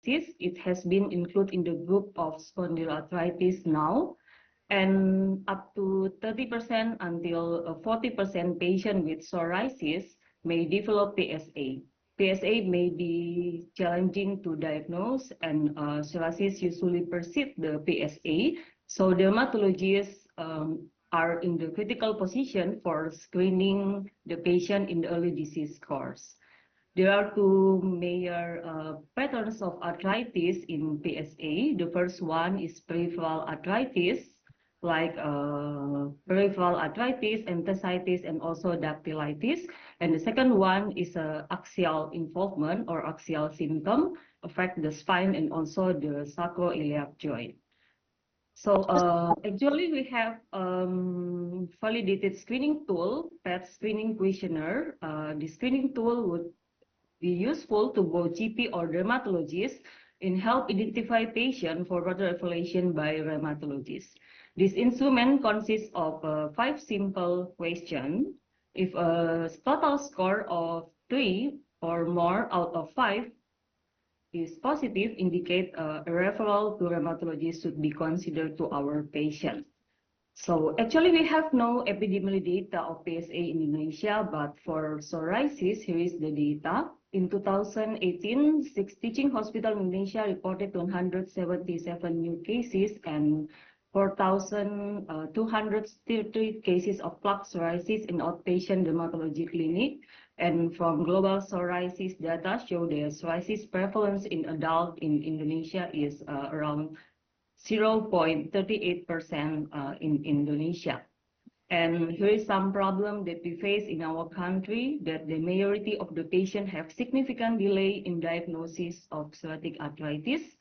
It has been included in the group of spondyloarthritis now, and up to 30% until 40% patient with psoriasis may develop PSA. PSA may be challenging to diagnose, and psoriasis usually precedes the PSA. So dermatologists are in the critical position for screening the patient in the early disease course. There are two major patterns of arthritis in PSA. The first one is peripheral arthritis, like peripheral arthritis, enthesitis, and also dactylitis. And the second one is axial involvement or axial symptom, affect the spine and also the sacroiliac joint. So actually we have validated screening tool, PET screening questionnaire. The screening tool would be useful to both GP or dermatologists in help identify patient for further evaluation by rheumatologists. This instrument consists of 5 simple questions. If a total score of 3 or more out of 5 is positive, indicate a referral to rheumatologist should be considered to our patient. So actually we have no epidemiology data of PSA in Indonesia, but for psoriasis, here is the data. In 2018, 6 teaching hospitals in Indonesia reported 177 new cases and 4,230 cases of plaque psoriasis in outpatient dermatology clinic. And from global psoriasis data show the psoriasis prevalence in adult in Indonesia is around 0.38% in Indonesia. And here is some problem that we face in our country, that the majority of the patients have significant delay in diagnosis of psoriatic arthritis.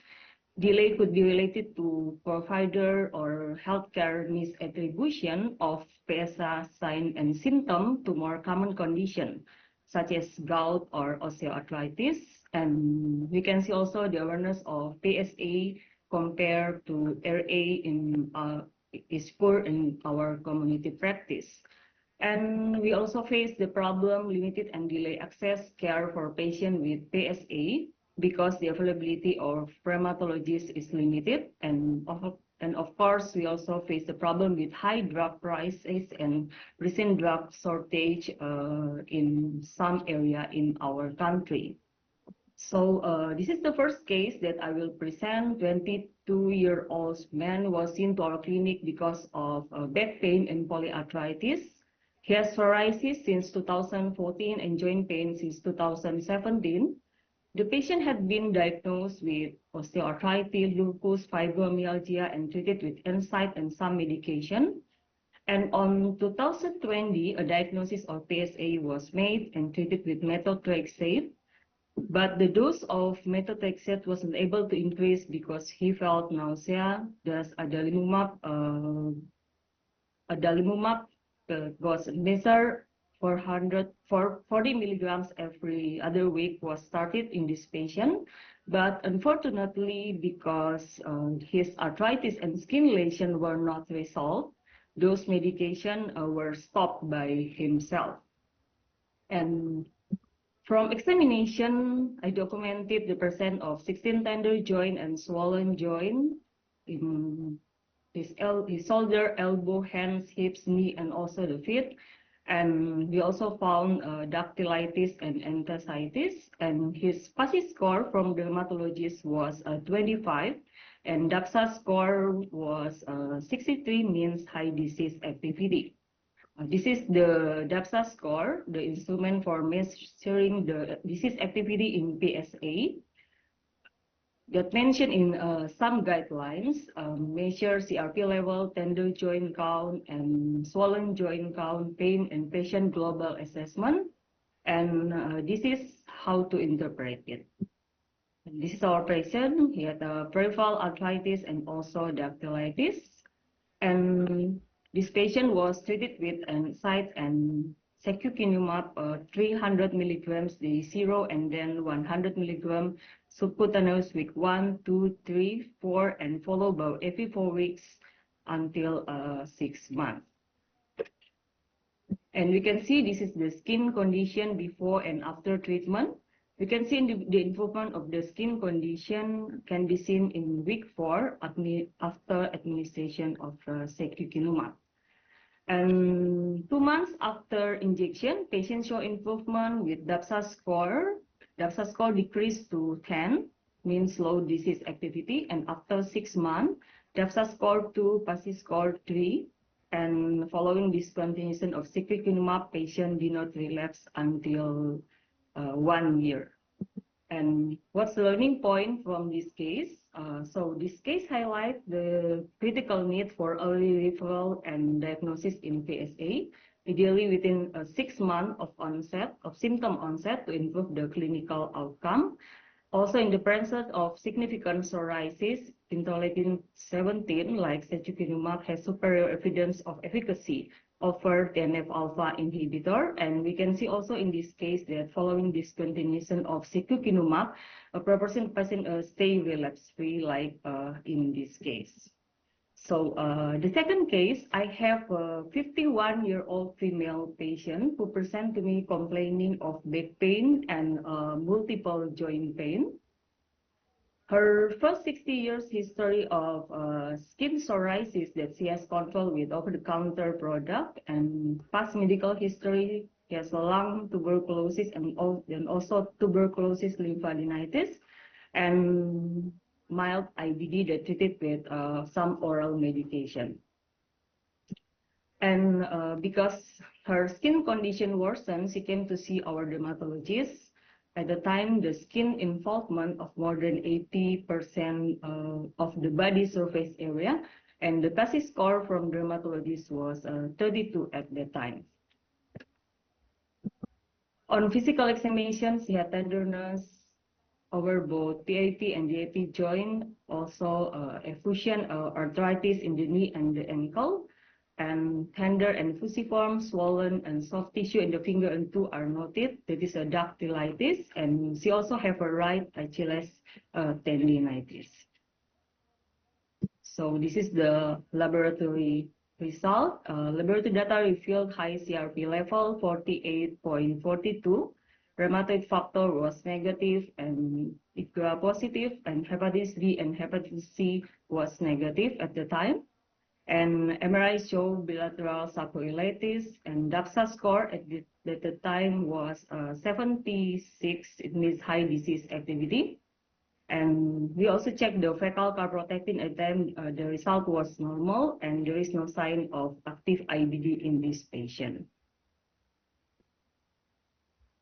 Delay could be related to provider or healthcare misattribution of PSA sign and symptom to more common condition, such as gout or osteoarthritis. And we can see also the awareness of PSA compared to RA is poor in our community practice. And we also face the problem limited and delayed access care for patients with PSA because the availability of rheumatologists is limited. And of course, we also face the problem with high drug prices and recent drug shortage in some area in our country. So this is the first case that I will present. 22-year-old man was seen to our clinic because of back pain and polyarthritis. He has psoriasis since 2014 and joint pain since 2017. The patient had been diagnosed with osteoarthritis, lupus, fibromyalgia, and treated with NSAID and some medication. And on 2020, a diagnosis of PSA was made and treated with methotrexate. But the dose of methotrexate wasn't able to increase because he felt nausea. Thus, adalimumab was measured 40 milligrams every other week was started in this patient. But unfortunately, because his arthritis and skin lesion were not resolved, those medications were stopped by himself. And from examination, I documented the presence of 16 tender joint and swollen joint in his shoulder, elbow, hands, hips, knee, and also the feet. And we also found dactylitis and enthesitis. And his PASI score from dermatologist was 25, and DAXA score was 63, means high disease activity. This is the DAXA score, the instrument for measuring the disease activity in PSA. That mentioned in some guidelines, measure CRP level, tender joint count, and swollen joint count, pain, and patient global assessment. And this is how to interpret it. And this is our patient. He had peripheral arthritis and also dactylitis. And this patient was treated with NSAID and secukinumab 300 milligrams day 0 and then 100 milligram subcutaneous week 1, 2, 3, 4, and followed by every 4 weeks until 6 months. And we can see this is the skin condition before and after treatment. We can see the improvement of the skin condition can be seen in week 4 after administration of secukinumab. And 2 months after injection, patients show improvement with DAPSA score. DAPSA score decreased to 10, means low disease activity. And after 6 months, DAPSA score 2, PASI score 3. And following discontinuation of secukinumab, patient did not relapse until 1 year. And what's the learning point from this case? So this case highlights the critical need for early referral and diagnosis in PSA, ideally within 6 months of onset, of symptom onset, to improve the clinical outcome. Also, in the presence of significant psoriasis, interleukin 17, like secukinumab, has superior evidence of efficacy over TNF-alpha inhibitor. And we can see also in this case that following discontinuation of secukinumab, a proportion of patients stay relapse-free, like in this case. So the second case, I have a 51-year-old female patient who present to me complaining of back pain and multiple joint pain. Her first 60 years history of skin psoriasis that she has controlled with over-the-counter product, and past medical history, she has lung tuberculosis and also tuberculosis lymphadenitis, and mild IBD that treated with some oral medication. And because her skin condition worsened, she came to see our dermatologist. At the time, the skin involvement of more than 80% of the body surface area, and the PASI score from dermatologist was 32 at that time. On physical examination, she had tenderness over both PAP and DAP joint, also effusion arthritis in the knee and the ankle, and tender and fusiform, swollen, and soft tissue in the finger and toe are noted. That is a dactylitis, and she also have a right Achilles tendinitis. So this is the laboratory result. Laboratory data revealed high CRP level 48.42. Rheumatoid factor was negative and IgA positive, and hepatitis B and hepatitis C was negative at the time. And MRI showed bilateral sarcoiditis, and DAPSA score at the time was 76. It means high disease activity. And we also checked the fecal calprotectin at them. The result was normal, and there is no sign of active IBD in this patient.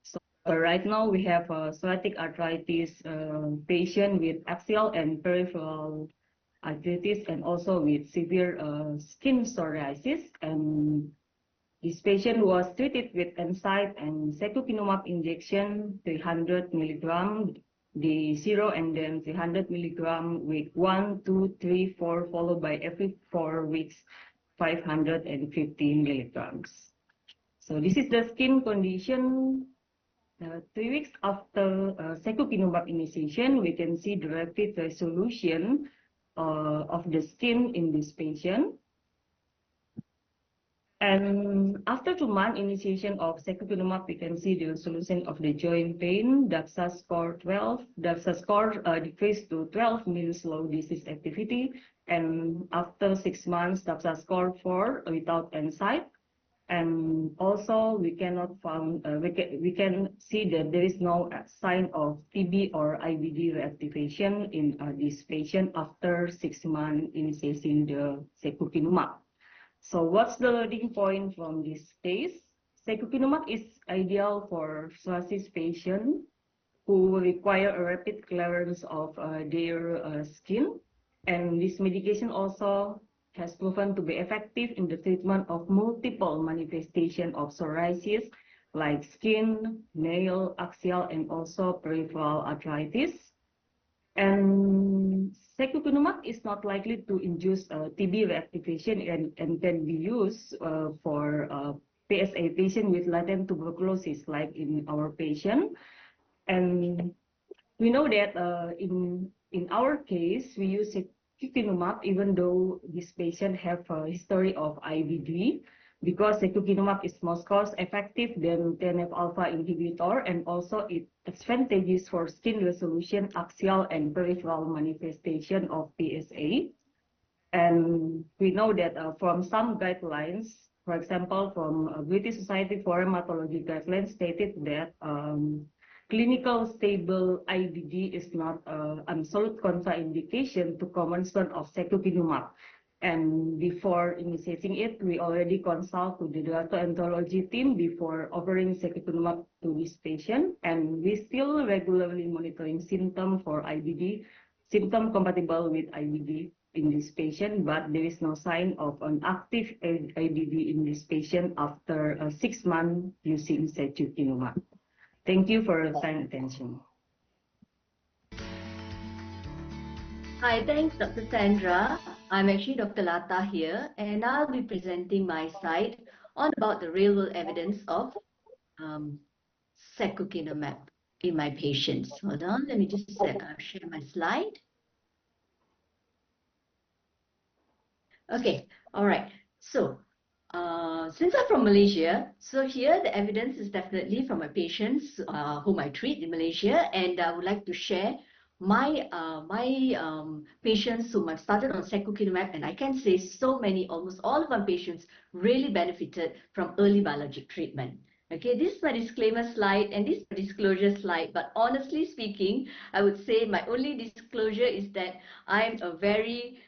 So right now we have a psoriatic arthritis patient with axial and peripheral arthritis, and also with severe skin psoriasis. And this patient was treated with NSAID and secukinumab injection, 300 milligram, day 0, and then 300 milligram week 1, 2, 3, 4, followed by every 4 weeks, 550 milligrams. So this is the skin condition. 3 weeks after secukinumab initiation, we can see the rapid resolution of the skin in this patient. And after 2 months initiation of secukinumab, we can see the resolution of the joint pain. DAPSA score 12. DAPSA score decreased to 12, means low disease activity. And after 6 months, DAPSA score 4 without NSAID. And also we cannot found we can see that there is no sign of TB or IBD reactivation in this patient after 6 months initiating the secukinumab. So what's the learning point from this case? Secukinumab is ideal for psoriasis patients who require a rapid clearance of their skin, and this medication also has proven to be effective in the treatment of multiple manifestations of psoriasis, like skin, nail, axial, and also peripheral arthritis. And secukinumab is not likely to induce TB reactivation and can be used for PSA patient with latent tuberculosis, like in our patient. And we know that in our case, we use secukinumab even though this patient have a history of IBD. because secukinumab is more cost effective than TNF-alpha inhibitor, and also it advantageous for skin resolution, axial and peripheral manifestation of PSA. And we know that from some guidelines, for example, from British Society for Rheumatology guidelines stated that clinical stable IBD is not absolute contraindication to commencement of secukinumab. And before initiating it, we already consult to the dermatology team before offering secukinumab to this patient, and we still regularly monitoring symptom for IBD, symptom compatible with IBD in this patient, but there is no sign of an active IBD in this patient after 6 months using secukinumab. Thank you for your kind attention. Hi, thanks, Dr. Sandra. I'm actually Dr. Lata here, and I'll be presenting my side on about the real-world evidence of secukinumab in my patients. Hold on, let me just share my slide. Okay, all right. So, since I'm from Malaysia, so here the evidence is definitely from my patients whom I treat in Malaysia, and I would like to share my patients whom I've started on secukinumab, and I can say so many, almost all of my patients really benefited from early biologic treatment. Okay, this is my disclaimer slide and this is my disclosure slide, but honestly speaking, I would say my only disclosure is that I'm a very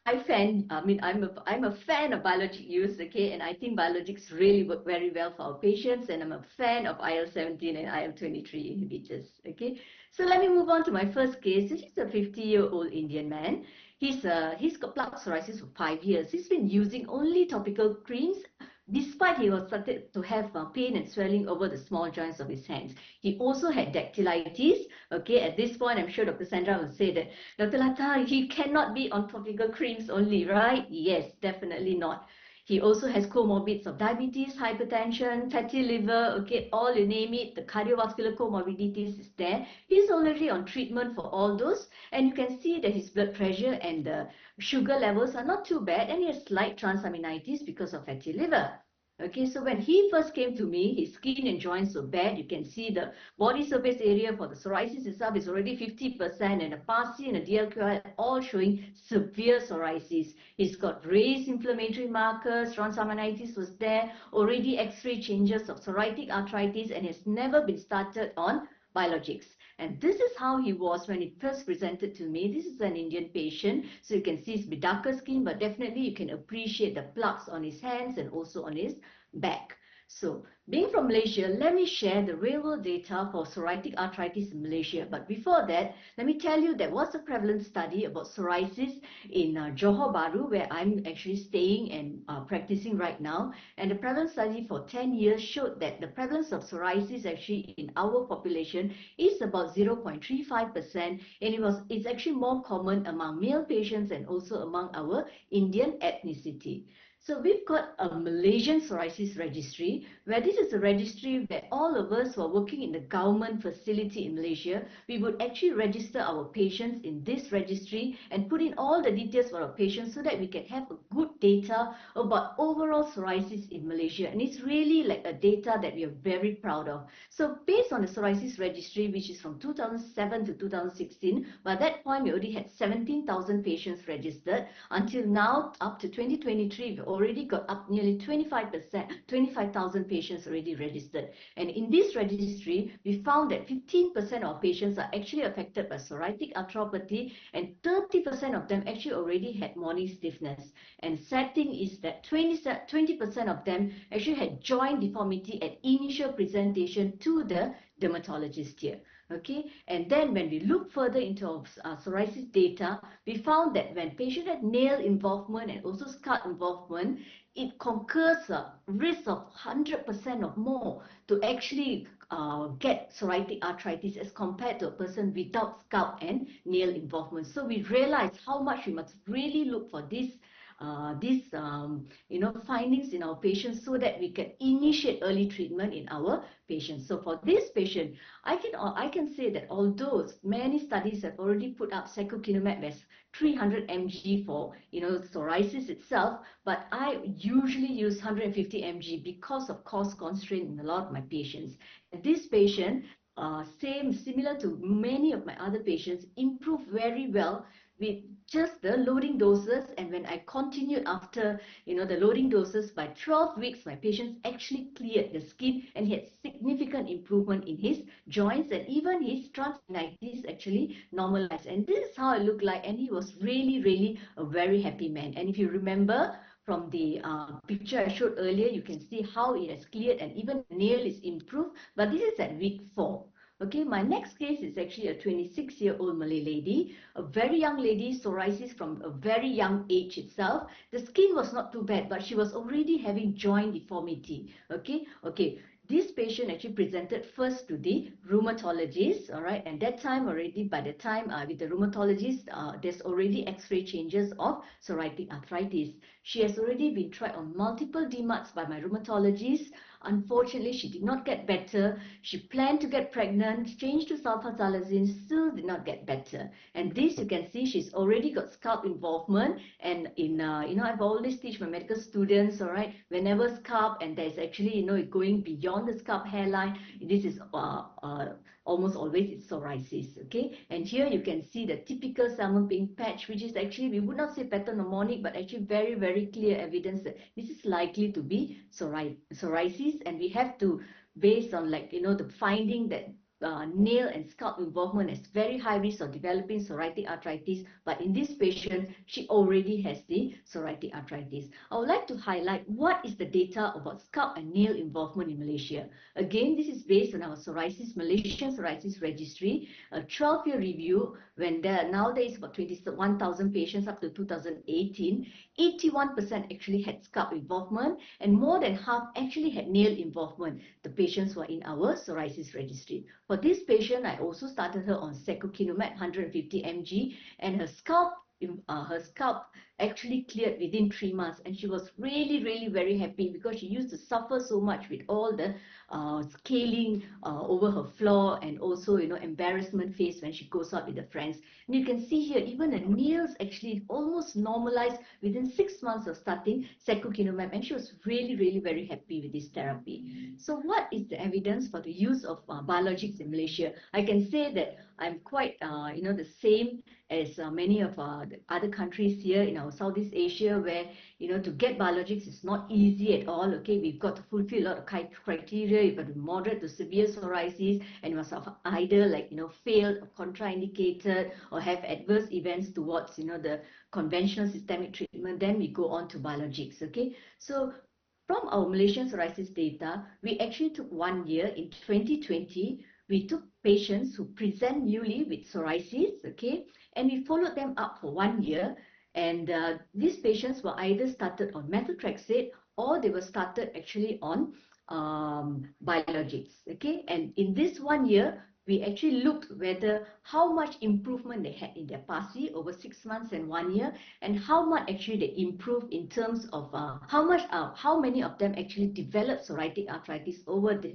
I'm a fan of biologic use, okay, and I think biologics really work very well for our patients, and I'm a fan of IL-17 and IL-23 inhibitors, okay. So let me move on to my first case. This is a 50-year-old Indian man. He's got plaque psoriasis for 5 years. He's been using only topical creams, despite he was started to have pain and swelling over the small joints of his hands. He also had dactylitis. Okay, at this point, I'm sure Dr. Sandra will say that, Dr. Lata, he cannot be on topical creams only, right? Yes, definitely not. He also has comorbids of diabetes, hypertension, fatty liver, okay, all you name it, the cardiovascular comorbidities is there. He's already on treatment for all those, and you can see that his blood pressure and the sugar levels are not too bad, and he has slight transaminitis because of fatty liver. Okay, so when he first came to me, his skin and joints were bad. You can see the body surface area for the psoriasis itself is already 50%, and a PASI and a DLQI all showing severe psoriasis. He's got raised inflammatory markers, transaminitis was there, already X-ray changes of psoriatic arthritis, and has never been started on biologics. And this is how he was when he first presented to me. This is an Indian patient, so you can see his darker skin, but definitely you can appreciate the plaques on his hands and also on his back. So, being from Malaysia, let me share the real-world data for psoriatic arthritis in Malaysia. But before that, let me tell you there was a prevalence study about psoriasis in Johor Bahru, where I'm actually staying and practicing right now. And the prevalence study for 10 years showed that the prevalence of psoriasis actually in our population is about 0.35%, and it's actually more common among male patients and also among our Indian ethnicity. So we've got a Malaysian psoriasis registry, where this is a registry where all of us who are working in the government facility in Malaysia, we would actually register our patients in this registry and put in all the details for our patients so that we can have a good data about overall psoriasis in Malaysia. And it's really like a data that we are very proud of. So based on the psoriasis registry, which is from 2007 to 2016, by that point we already had 17,000 patients registered. Until now, up to 2023, we already got up nearly 25,000 patients already registered. And in this registry, we found that 15% of patients are actually affected by psoriatic arthropathy, and 30% of them actually already had morning stiffness. And sad thing is that 20% of them actually had joint deformity at initial presentation to the dermatologist here. Okay, and then when we look further into psoriasis data, we found that when patient had nail involvement and also scalp involvement, it concurs a risk of 100% or more to actually get psoriatic arthritis as compared to a person without scalp and nail involvement. So we realized how much we must really look for this findings in our patients so that we can initiate early treatment in our patients. So for this patient, I can say that although many studies have already put up secukinumab as 300 mg for psoriasis itself, but I usually use 150 mg because of cost constraint in a lot of my patients. And this patient, similar to many of my other patients, improved very well with just the loading doses. And when I continued after the loading doses, by 12 weeks my patients actually cleared the skin and he had significant improvement in his joints, and even his transaminitis actually normalized. And this is how it looked like, and he was really a very happy man. And if you remember from the picture I showed earlier, you can see how it has cleared and even the nail is improved, but this is at week 4. Okay, my next case is actually a 26-year-old Malay lady, a very young lady, psoriasis from a very young age itself. The skin was not too bad, but she was already having joint deformity. Okay. This patient actually presented first to the rheumatologist, all right, and that time already, by the time with the rheumatologist, there's already x-ray changes of psoriatic arthritis. She has already been tried on multiple DMARDs by my rheumatologist. Unfortunately, she did not get better. She planned to get pregnant, changed to sulfasalazine, still did not get better. And this, you can see, she's already got scalp involvement. And I've always teach my medical students, all right, whenever scalp and there's actually, going beyond the scalp hairline, this is almost always it's psoriasis. Okay, and here you can see the typical salmon pink patch, which is actually, we would not say pathognomonic, but actually very clear evidence that this is likely to be psoriasis. And we have to, based on the finding that nail and scalp involvement has very high risk of developing psoriatic arthritis, but in this patient, she already has the psoriatic arthritis. I would like to highlight what is the data about scalp and nail involvement in Malaysia. Again, this is based on our Malaysian Psoriasis Registry, a 12-year review, when there is about 21,000 patients up to 2018. 81% actually had scalp involvement, and more than half actually had nail involvement, the patients who are in our psoriasis registry. For this patient, I also started her on secukinumab 150 mg, and her scalp actually cleared within 3 months, and she was really very happy because she used to suffer so much with all the scaling over her floor, and also embarrassment face when she goes out with her friends. And you can see here, even her nails actually almost normalized within 6 months of starting secukinumab, and she was really very happy with this therapy. So what is the evidence for the use of biologics in Malaysia? I can say that I'm quite the same as many of the other countries here in our Southeast Asia, where to get biologics is not easy at all. Okay, we've got to fulfill a lot of criteria. You've got to be moderate to severe psoriasis, and you must have either failed or contraindicated or have adverse events towards the conventional systemic treatment. Then we go on to biologics. Okay, so from our Malaysian psoriasis data, we actually took 1 year in 2020. We took patients who present newly with psoriasis, okay, and we followed them up for 1 year. And these patients were either started on methotrexate or they were started actually on biologics, okay. And in this 1 year, we actually looked whether how much improvement they had in their PASI over 6 months and 1 year, and how much actually they improved in terms of how many of them actually developed psoriatic arthritis over the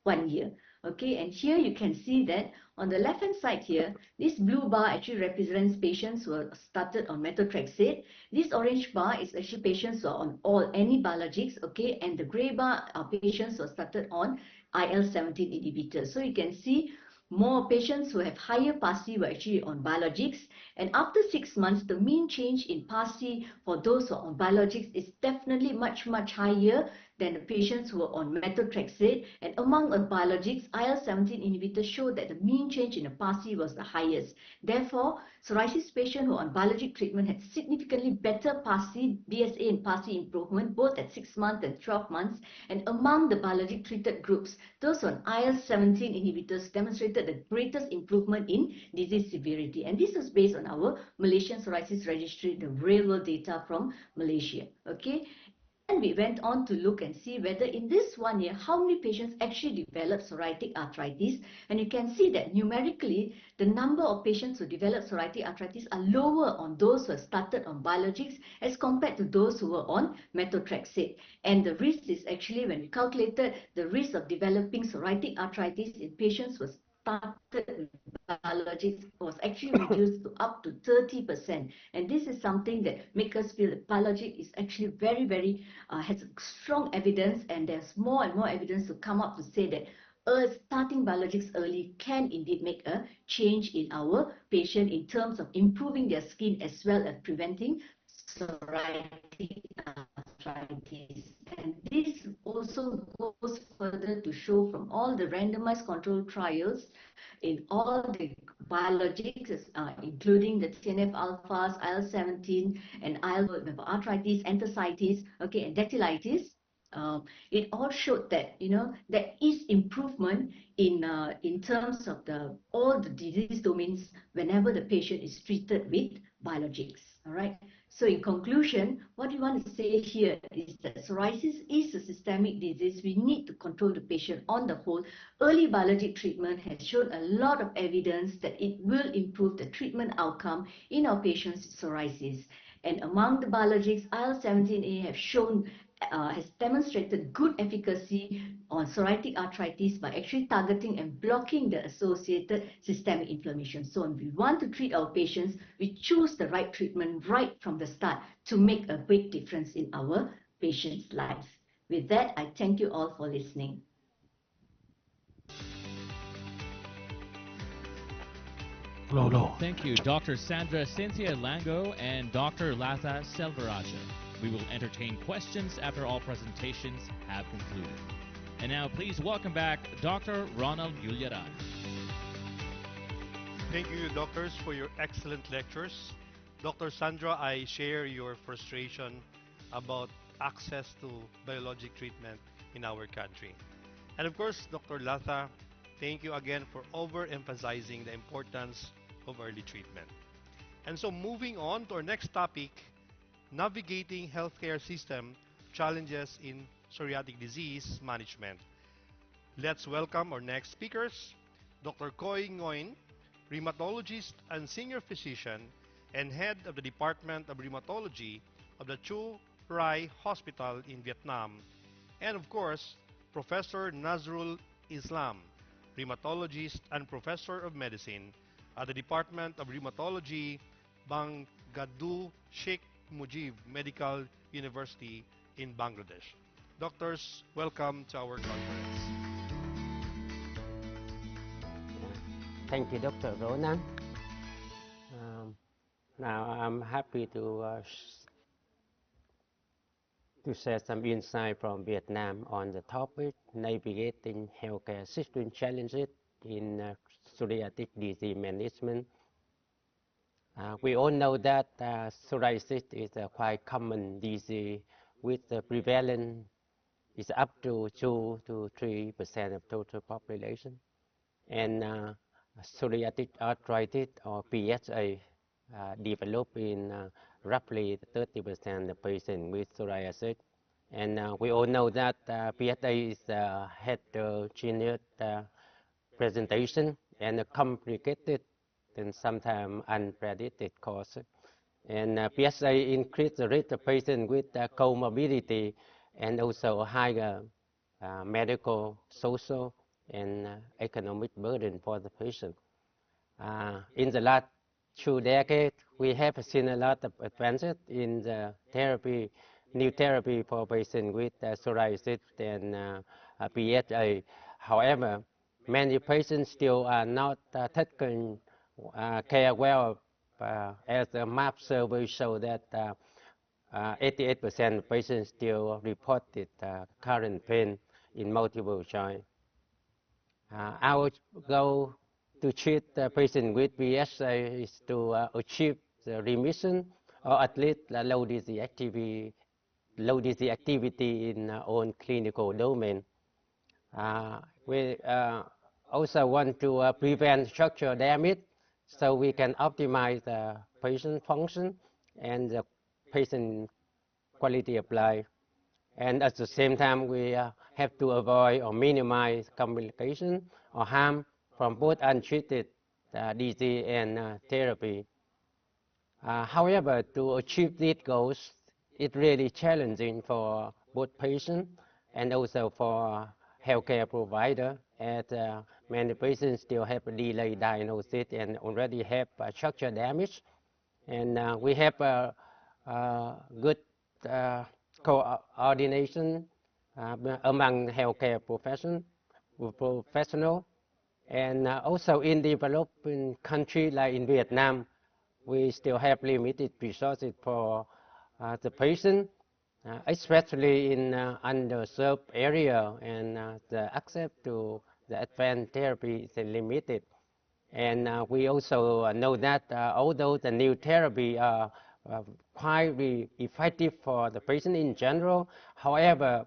1 year. Okay, and here you can see that on the left hand side here, this blue bar actually represents patients who are started on methotrexate. This orange bar is actually patients who are on any biologics, okay, and the gray bar are patients who are started on IL-17 inhibitors. So you can see more patients who have higher PASI were actually on biologics, and after 6 months, the mean change in PASI for those who are on biologics is definitely much higher than the patients who are on methotrexate. And among the biologics, IL-17 inhibitors show that the mean change in the PASI was the highest. Therefore, psoriasis patients who are on biologic treatment had significantly better PASI, BSA and PASI improvement, both at 6 months and 12 months. And among the biologic treated groups, those on IL-17 inhibitors demonstrated the greatest improvement in disease severity. And this is based on our Malaysian Psoriasis Registry, the real world data from Malaysia. Okay. we went on to look and see whether in this 1 year, how many patients actually develop psoriatic arthritis. And you can see that numerically, the number of patients who develop psoriatic arthritis are lower on those who have started on biologics as compared to those who were on methotrexate. And the risk is actually, when we calculated the risk of developing psoriatic arthritis in patients who started with biologics, was actually reduced to up to 30%. And this is something that makes us feel that biologic is actually very, has strong evidence, and there's more and more evidence to come up to say that starting biologics early can indeed make a change in our patient in terms of improving their skin as well as preventing psoriatic arthritis. And this also goes further to show from all the randomized controlled trials in all the biologics, including the TNF alphas, IL-17, and arthritis, enthesitis, okay, and dactylitis. It all showed that there is improvement in terms of all the disease domains whenever the patient is treated with biologics. All right. So in conclusion, what we want to say here is that psoriasis is a systemic disease. We need to control the patient on the whole. Early biologic treatment has shown a lot of evidence that it will improve the treatment outcome in our patients with psoriasis. And among the biologics, IL-17A have shown has demonstrated good efficacy on psoriatic arthritis by actually targeting and blocking the associated systemic inflammation. So when we want to treat our patients, we choose the right treatment right from the start to make a big difference in our patients' lives. With that, I thank you all for listening. Thank you, Dr. Sandra Cynthia Lango and Dr. Latha Selvaraja. We will entertain questions after all presentations have concluded. And now please welcome back Dr. Ronald Yuliaran. Thank you, doctors, for your excellent lectures. Dr. Sandra, I share your frustration about access to biologic treatment in our country. And of course, Dr. Latha, thank you again for overemphasizing the importance of early treatment. And so moving on to our next topic, navigating healthcare system challenges in psoriatic disease management. Let's welcome our next speakers, Dr. Khoi Nguyen, rheumatologist and senior physician and head of the Department of Rheumatology of the Chu Rai Hospital in Vietnam, and of course, Professor Nazrul Islam, rheumatologist and professor of medicine at the Department of Rheumatology, Bangladesh Sheikh Mujib Medical University in Bangladesh. Doctors, welcome to our conference. Thank you, Dr. Ronan. Now I'm happy to share some insight from Vietnam on the topic navigating healthcare system challenges in psoriatic disease management. We all know that psoriasis is a quite common disease with the prevalence is up to 2 to 3% of total population. And psoriatic arthritis or PSA develop in roughly 30% of patients with psoriasis. And we all know that PSA is a heterogeneous presentation and a complicated and sometimes unpredicted cause. And PSA increases the risk of patients with comorbidity and also a higher medical, social, and economic burden for the patient. In the last 2 decades, we have seen a lot of advances in the therapy, new therapy for patients with psoriasis and PSA. However, many patients still are not taken care well, as the MAP survey showed that 88% of patients still reported current pain in multiple joints. Our goal to treat the patient with PSA is to achieve the remission or at least low disease activity in own clinical domain. We also want to prevent structural damage so we can optimize the patient function and the patient quality of life. And at the same time, we have to avoid or minimize complication or harm from both untreated disease and therapy. However, to achieve these goals, it's really challenging for both patients and also for healthcare provider, as many patients still have a delayed diagnosis and already have structure damage. And we have good coordination among healthcare professional, and also in developing countries like in Vietnam, we still have limited resources for the patient, especially in underserved area, and the access to the advanced therapy is limited. And we also know that although the new therapy are quite effective for the patient in general, however,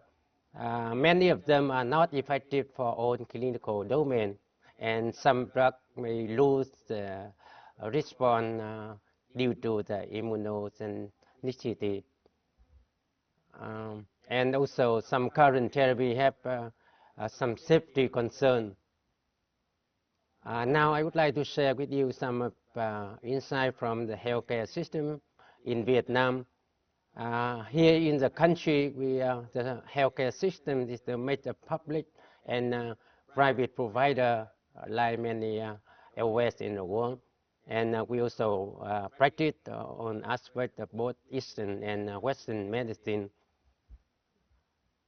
many of them are not effective for all clinical domain, and some drugs may lose the response due to the immunogenicity. And also some current therapy have some safety concern. Now I would like to share with you some insight from the healthcare system in Vietnam. Here in the country, the healthcare system is the major public and private provider, like many elsewhere in the world. And we also practice on aspect of both Eastern and Western medicine.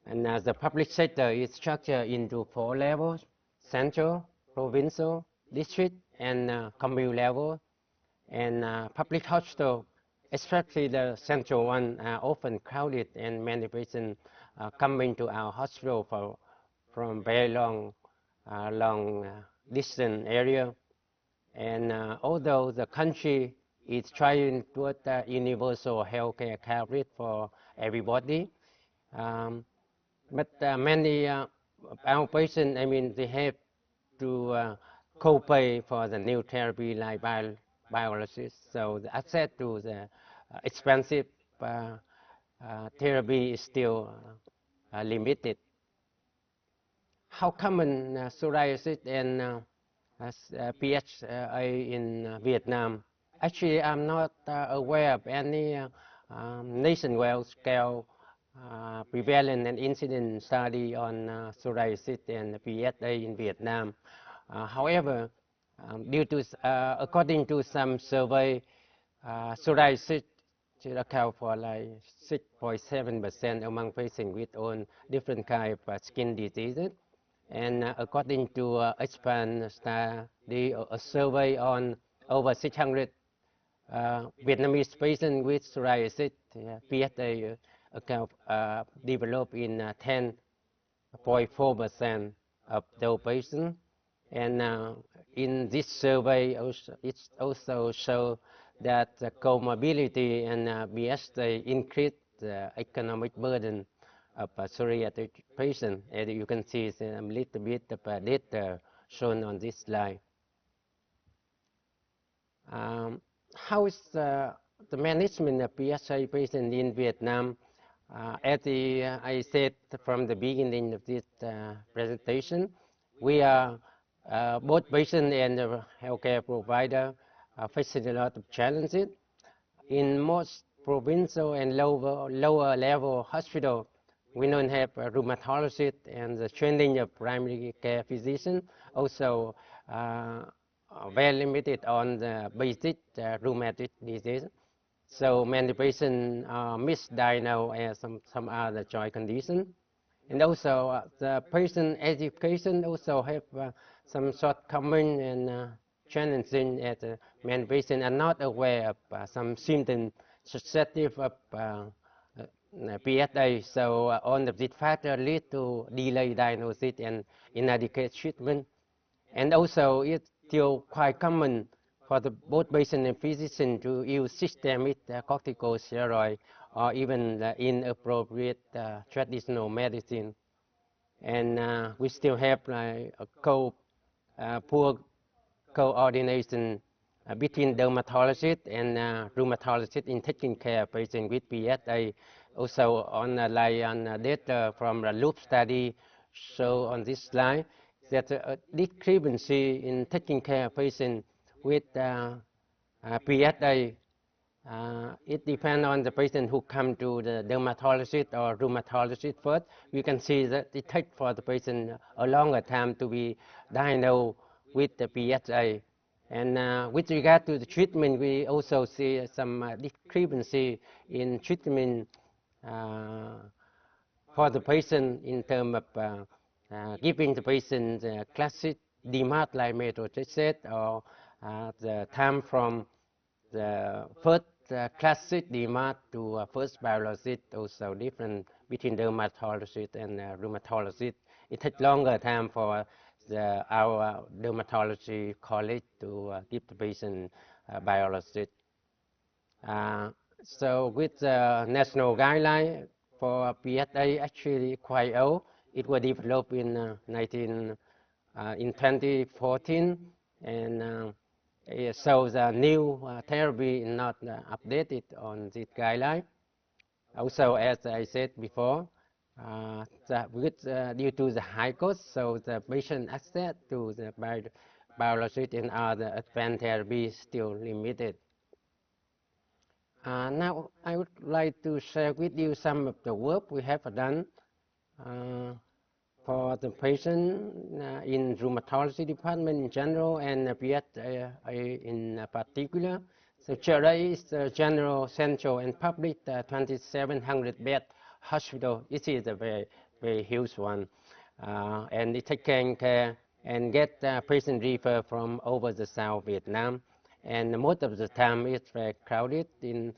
And the public sector is structured into 4 levels: central, provincial, district, and commune level. And public hospital, especially the central one, are often crowded, and many patients coming to our hospital from very long distant area. And although the country is trying toward universal healthcare coverage for everybody, um, but many our patients, I mean, they have to co-pay for the new therapy like biologics. So the access to the expensive therapy is still limited. How common psoriasis and PHA in Vietnam? Actually, I'm not aware of any nationwide scale prevalent and incident study on psoriasis and PSA in Vietnam. However, according to some survey, psoriasis should account for like 6.7% among patients with all different kind of skin diseases. And according to expand study, a survey on over 600 Vietnamese patients with psoriasis, PSA account developed in 10.4% of those patients. And in this survey, it also shows that the comorbidity and PSA increase the economic burden of psoriatic patients. As you can see, it's a little bit of data shown on this slide. How is the management of PSA patients in Vietnam? As I said from the beginning of this presentation, we are both patient and the healthcare provider are facing a lot of challenges. In most provincial and lower level hospital, we don't have a rheumatologist, and the training of primary care physician also very limited on the basic rheumatic disease. So many patients are misdiagnosed as some other joint condition. And also the patient education also have some shortcoming and challenging, as many patients are not aware of some symptoms susceptible of PSA. So all of these factors lead to delayed diagnosis and inadequate treatment. And also it's still quite common for both patient and physician to use systemic corticosteroid or even inappropriate traditional medicine. And we still have like a poor coordination between dermatologist and rheumatologist in taking care of patients with PSA. Also on data from the loop study show on this slide that a discrepancy in taking care of patients with PSA. It depends on the patient who come to the dermatologist or rheumatologist first. We can see that it takes for the patient a longer time to be diagnosed with the PSA. And with regard to the treatment, we also see some discrepancy in treatment for the patient in terms of giving the patient classic DMARD like methotrexate or the time from the first classic DMARD to first biologist, also different between dermatologist and rheumatologist. It takes longer time for our dermatology colleague to give the patient biologist. So with the national guideline for PSA actually quite old. It was developed in in 2014, and so the new therapy is not updated on this guideline. Also, as I said before, due to the high cost, so the patient access to the biologic and other advanced therapy is still limited. Now, I would like to share with you some of the work we have done for the patient in rheumatology department in general and PSA in particular. So GRA is the General Central and Public 2,700 bed hospital. This is a very huge one, and it takes care and get patient referred from over the South Vietnam, and most of the time it's very crowded even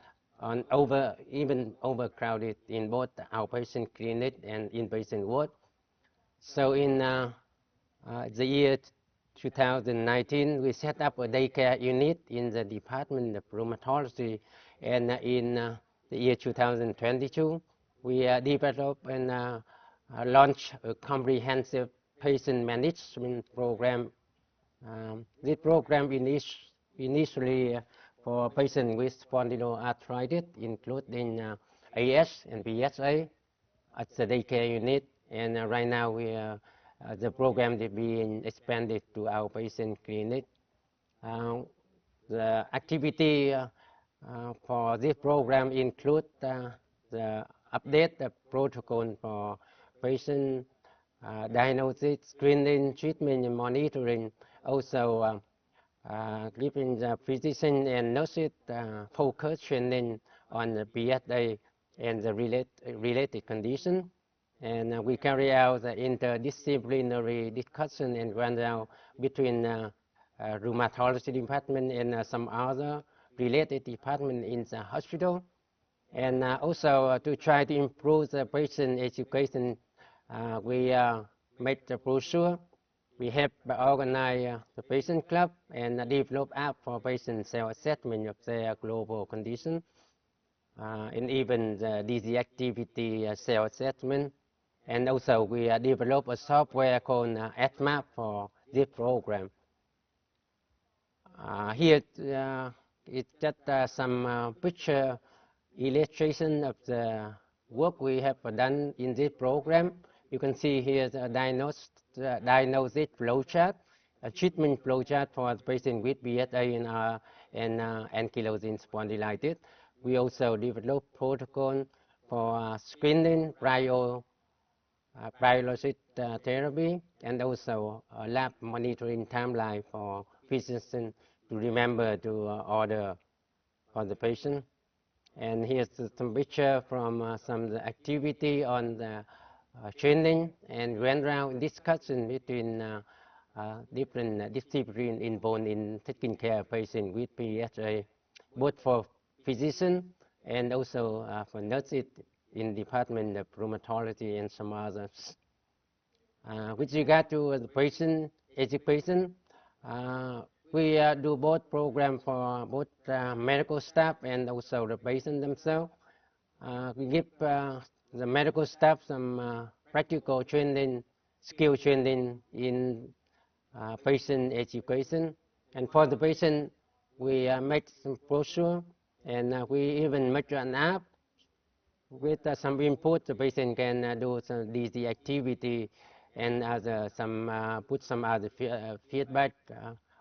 overcrowded in both outpatient clinic and inpatient ward. So in the year 2019, we set up a daycare unit in the Department of Rheumatology, and in the year 2022, we developed and launched a comprehensive patient management program. This program initially for patients with spondyloarthritis, including AS and PSA at the daycare unit, and right now the program is being expanded to our patient clinic. The activity for this program include the update the protocol for patient diagnosis, screening, treatment, and monitoring. Also giving the physician and nurses focus training on the PSA and the related condition. And we carry out the interdisciplinary discussion and rundown between rheumatology department and some other related department in the hospital. And also to try to improve the patient education, we make the brochure. We have organized the patient club and develop app for patient self-assessment of their global condition, and even the disease activity self-assessment. And also we develop a software called AdMap for this program. Here it's just some picture illustration of the work we have done in this program. You can see here the diagnosis flowchart, a treatment flowchart for the patient with PSA and ankylosing spondylitis. We also develop protocol for screening biologic therapy, and also lab monitoring timeline for physicians to remember to order for the patient. And here's some picture from some of the activity on the training and went round discussion between different disciplines involved in taking care of patients with PSA, both for physicians and also for nurses in Department of Rheumatology and some others. With regard to the patient education, we do both program for both medical staff and also the patient themselves. We give the medical staff some practical training, skill training in patient education. And for the patient, we make some brochure, and we even make an app with some input. The patient can do some disease activity and put some other feedback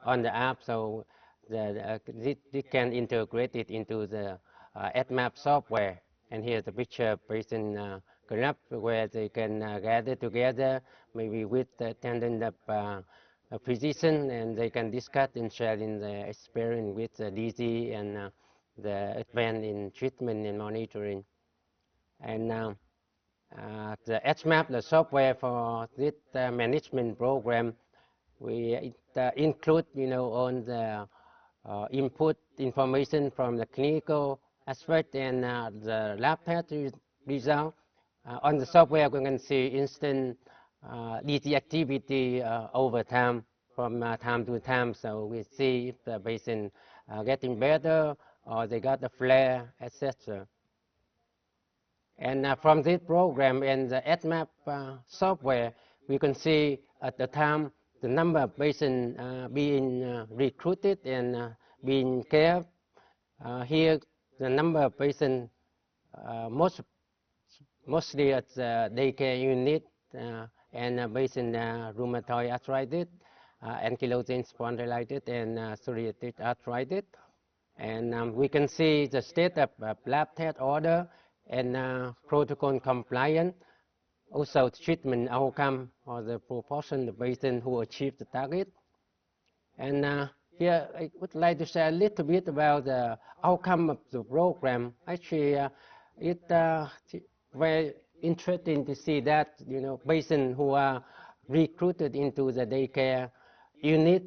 on the app, so they can integrate it into the AdMap software. And here's the picture patient club where they can gather together, maybe with attendant of a physician, and they can discuss and share in the experience with the disease and the advance in treatment and monitoring. And the HMAP, the software for this management program, we include, on the input information from the clinical aspect and the lab test result. On the software, we can see instant DT activity over time, from time to time. So we see if the patient getting better or they got a flare, etc. And from this program and the AdMap software, we can see at the time the number of patients being recruited and being cared. Here, the number of patients mostly at the daycare unit and patient rheumatoid arthritis, ankylosing spondylitis, and psoriatic arthritis. And we can see the state of lab test order and protocol compliance, also treatment outcome or the proportion of patients who achieve the target. And here I would like to share a little bit about the outcome of the program. Actually, it's very interesting to see that, patients who are recruited into the daycare unit,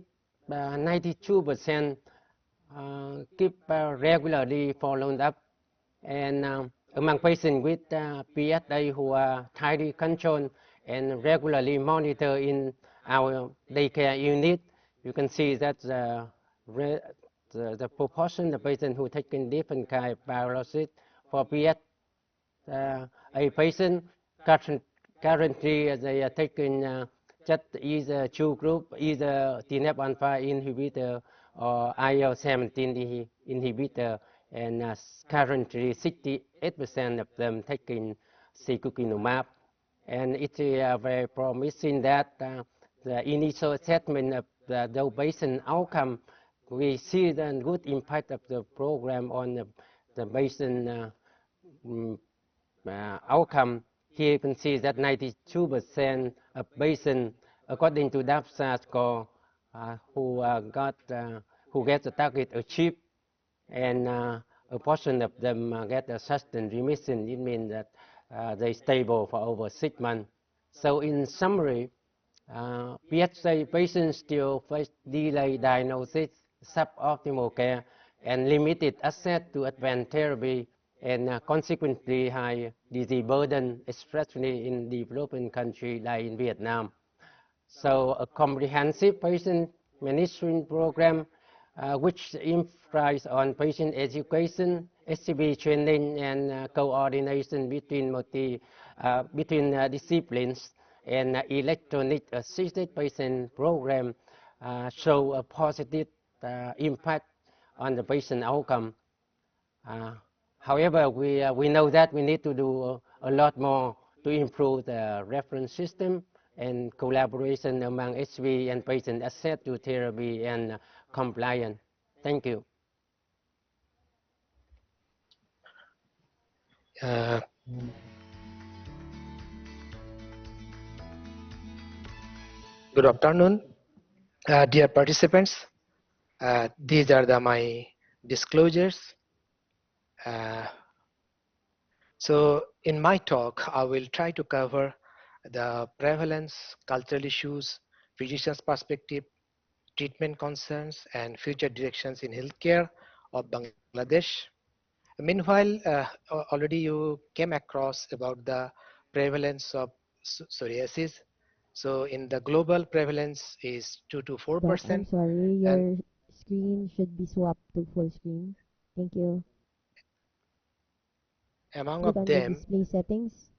92% keep regularly followed up, and among patients with PSA who are tightly controlled and regularly monitored in our daycare unit, you can see that the proportion of patients who taking different kind of biologics for PSA patient currently they are taking just either two group, either TNF-alpha inhibitor or IL-17 inhibitor, and currently 68% of them taking secukinumab. And it's very promising that the initial assessment of the patient outcome, we see the good impact of the program on the patient outcome. Here you can see that 92% of patients, according to DAPSA score, who get the target achieved, and a portion of them get a sustained remission. It means that they stable for over 6 months. So in summary, PSA patients still face delayed diagnosis, suboptimal care, and limited access to advanced therapy, and consequently high disease burden, especially in developing countries like in Vietnam. So a comprehensive patient management program which emphasizes on patient education, SCP training, and coordination between disciplines, and electronic assisted patient program show a positive impact on the patient outcome. However, we know that we need to do a lot more to improve the reference system and collaboration among HV and patient access to therapy and compliance. Thank you. Good afternoon, dear participants. These are my disclosures. So in my talk, I will try to cover the prevalence, cultural issues, physician's perspective, treatment concerns, and future directions in healthcare of Bangladesh. Meanwhile, already you came across about the prevalence of psoriasis. So in the global prevalence is 2 to 4%. I'm sorry, your screen should be swapped to full screen. Thank you. Among Click of on the them, display settings.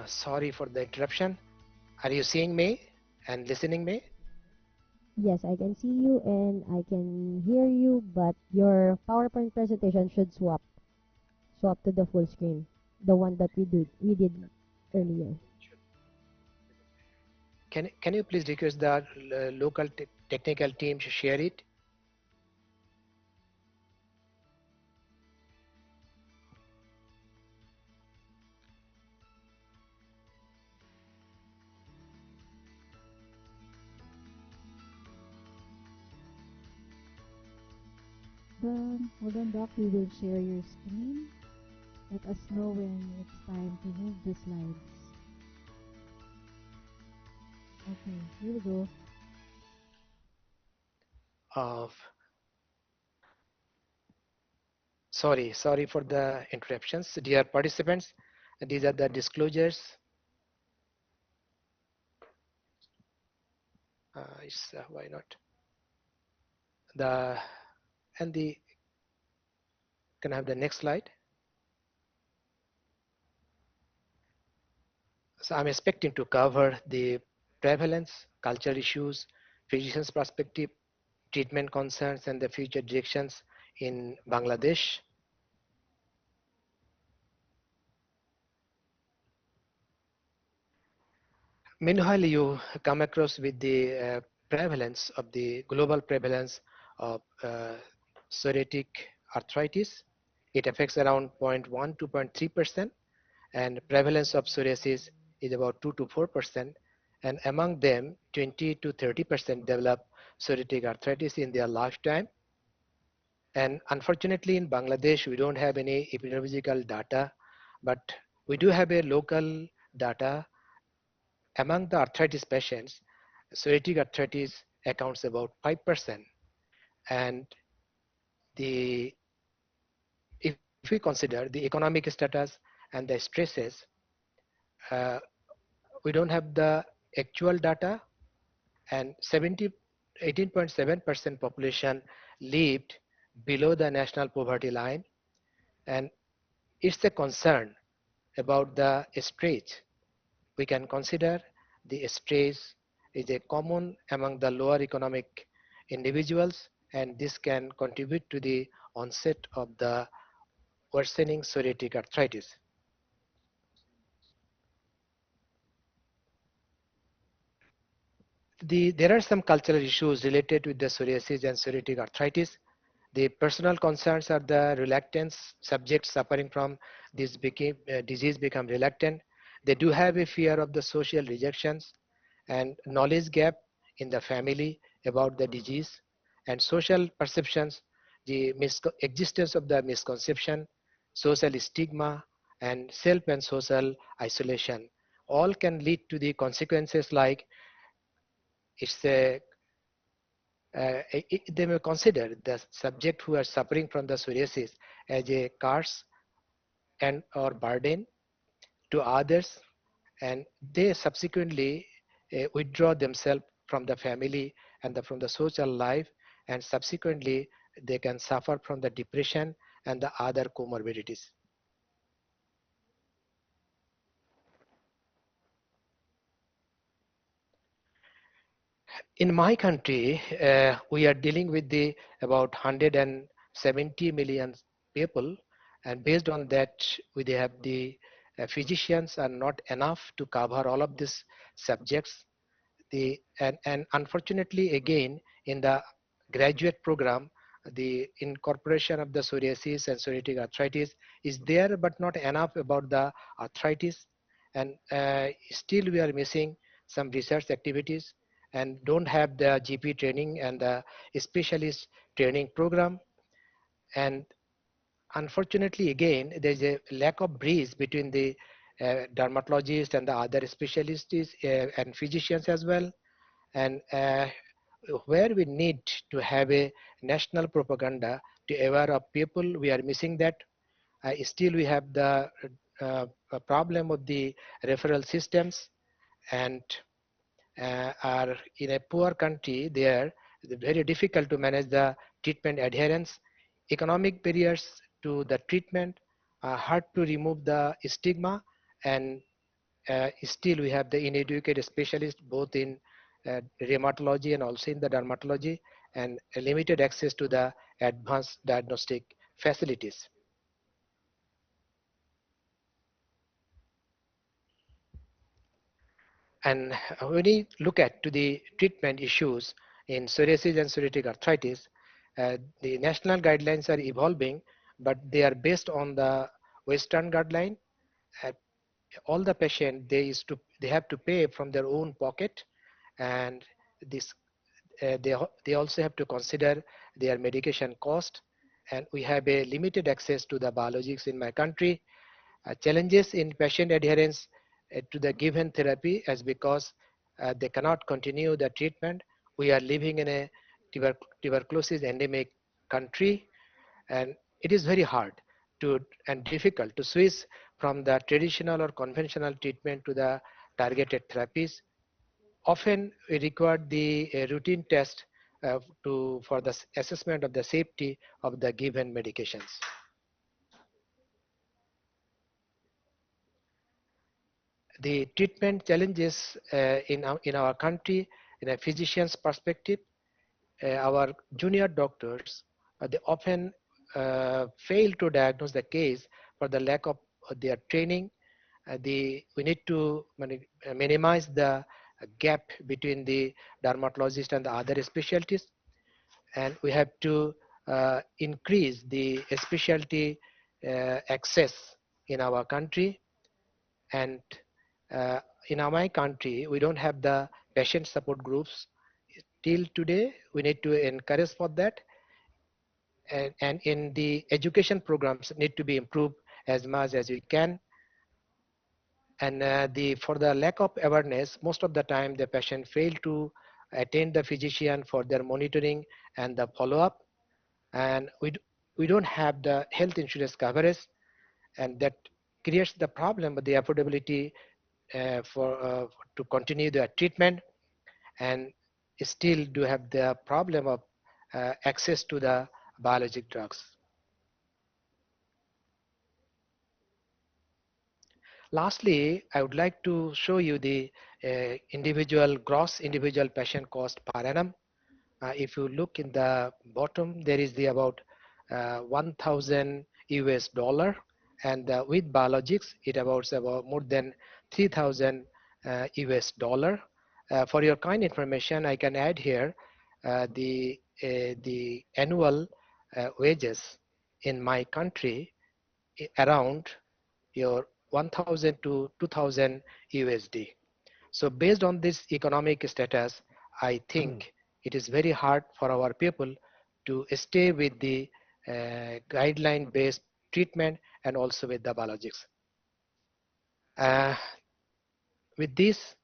Sorry for the interruption. Are you seeing me and listening me? Yes, I can see you and I can hear you, but your PowerPoint presentation should swap to the full screen, the one that we did earlier. Can you please request the local technical team to share it? Hold on, Doc. We will share your screen. Let us know when it's time to move the slides. Okay, here we go. Uh, sorry for the interruptions. Dear participants, these are the disclosures. Why not? The and the Can I have the next slide? So I'm expecting to cover the prevalence, cultural issues, physician's perspective, treatment concerns, and the future directions in Bangladesh. Meanwhile, you come across with the prevalence of the global prevalence of psoriatic arthritis. It affects around 0.1 to 0.3%, and prevalence of psoriasis is about 2 to 4%. And among them, 20 to 30% develop psoriatic arthritis in their lifetime. And unfortunately, in Bangladesh, we don't have any epidemiological data, but we do have a local data. Among the arthritis patients, psoriatic arthritis accounts about 5%. And the if we consider the economic status and the stresses, uh, we don't have the actual data, and 18.7% population lived below the national poverty line, and it's a concern about the stress. We can consider the stress is a common among the lower economic individuals, and this can contribute to the onset of the worsening psoriatic arthritis. There are some cultural issues related with the psoriasis and psoriatic arthritis. The personal concerns are the reluctance. Subjects suffering from disease become reluctant. They do have a fear of the social rejections and knowledge gap in the family about the disease and social perceptions, the existence of the misconception, social stigma, and self and social isolation. All can lead to the consequences like it's a they may consider the subject who are suffering from the psoriasis as a curse and or burden to others, and they subsequently withdraw themselves from the family and from the social life, and subsequently they can suffer from the depression and the other comorbidities. In my country, we are dealing with the about 170 million people, and based on that, we have the physicians are not enough to cover all of these subjects. And unfortunately, again, in the graduate program, the incorporation of the psoriasis and psoriatic arthritis is there, but not enough about the arthritis, and still we are missing some research activities and don't have the GP training and the specialist training program. And unfortunately, again, there's a lack of bridge between the dermatologists and the other specialists and physicians as well. And where we need to have a national propaganda to aware of people, we are missing that. Still, we have the problem of the referral systems, and are in a poor country there, it's very difficult to manage the treatment adherence. Economic barriers to the treatment are hard to remove the stigma, and still we have the inadequate specialists both in rheumatology and also in the dermatology, and a limited access to the advanced diagnostic facilities. And when we look at to the treatment issues in psoriasis and psoriatic arthritis, the national guidelines are evolving, but they are based on the Western guideline. Uh, all the patient they have to pay from their own pocket, and this they also have to consider their medication cost, and we have a limited access to the biologics in my country. Challenges in patient adherence to the given therapy as because they cannot continue the treatment. We are living in a tuberculosis endemic country, and it is very hard to and difficult to switch from the traditional or conventional treatment to the targeted therapies. Often we require the routine test for the assessment of the safety of the given medications. The treatment challenges in our country, in a physician's perspective, our junior doctors they often fail to diagnose the case for the lack of their training. We need to minimize the gap between the dermatologist and the other specialties, and we have to increase the specialty access in our country. And uh, in my country we don't have the patient support groups till today. We need to encourage for that, and in the education programs need to be improved as much as we can. And the for the lack of awareness, most of the time the patient fail to attend the physician for their monitoring and the follow-up, and we don't have the health insurance coverage, and that creates the problem with the affordability for to continue the treatment, and still do have the problem of access to the biologic drugs. Lastly, I would like to show you the gross individual patient cost per annum. If you look in the bottom, there is the about 1,000 US dollar, and with biologics, it about more than 3,000 US dollar. For your kind information, I can add here the annual wages in my country around your 1,000 to 2,000 USD. So based on this economic status, I think it is very hard for our people to stay with the guideline-based treatment and also with the biologics. Uh, with this,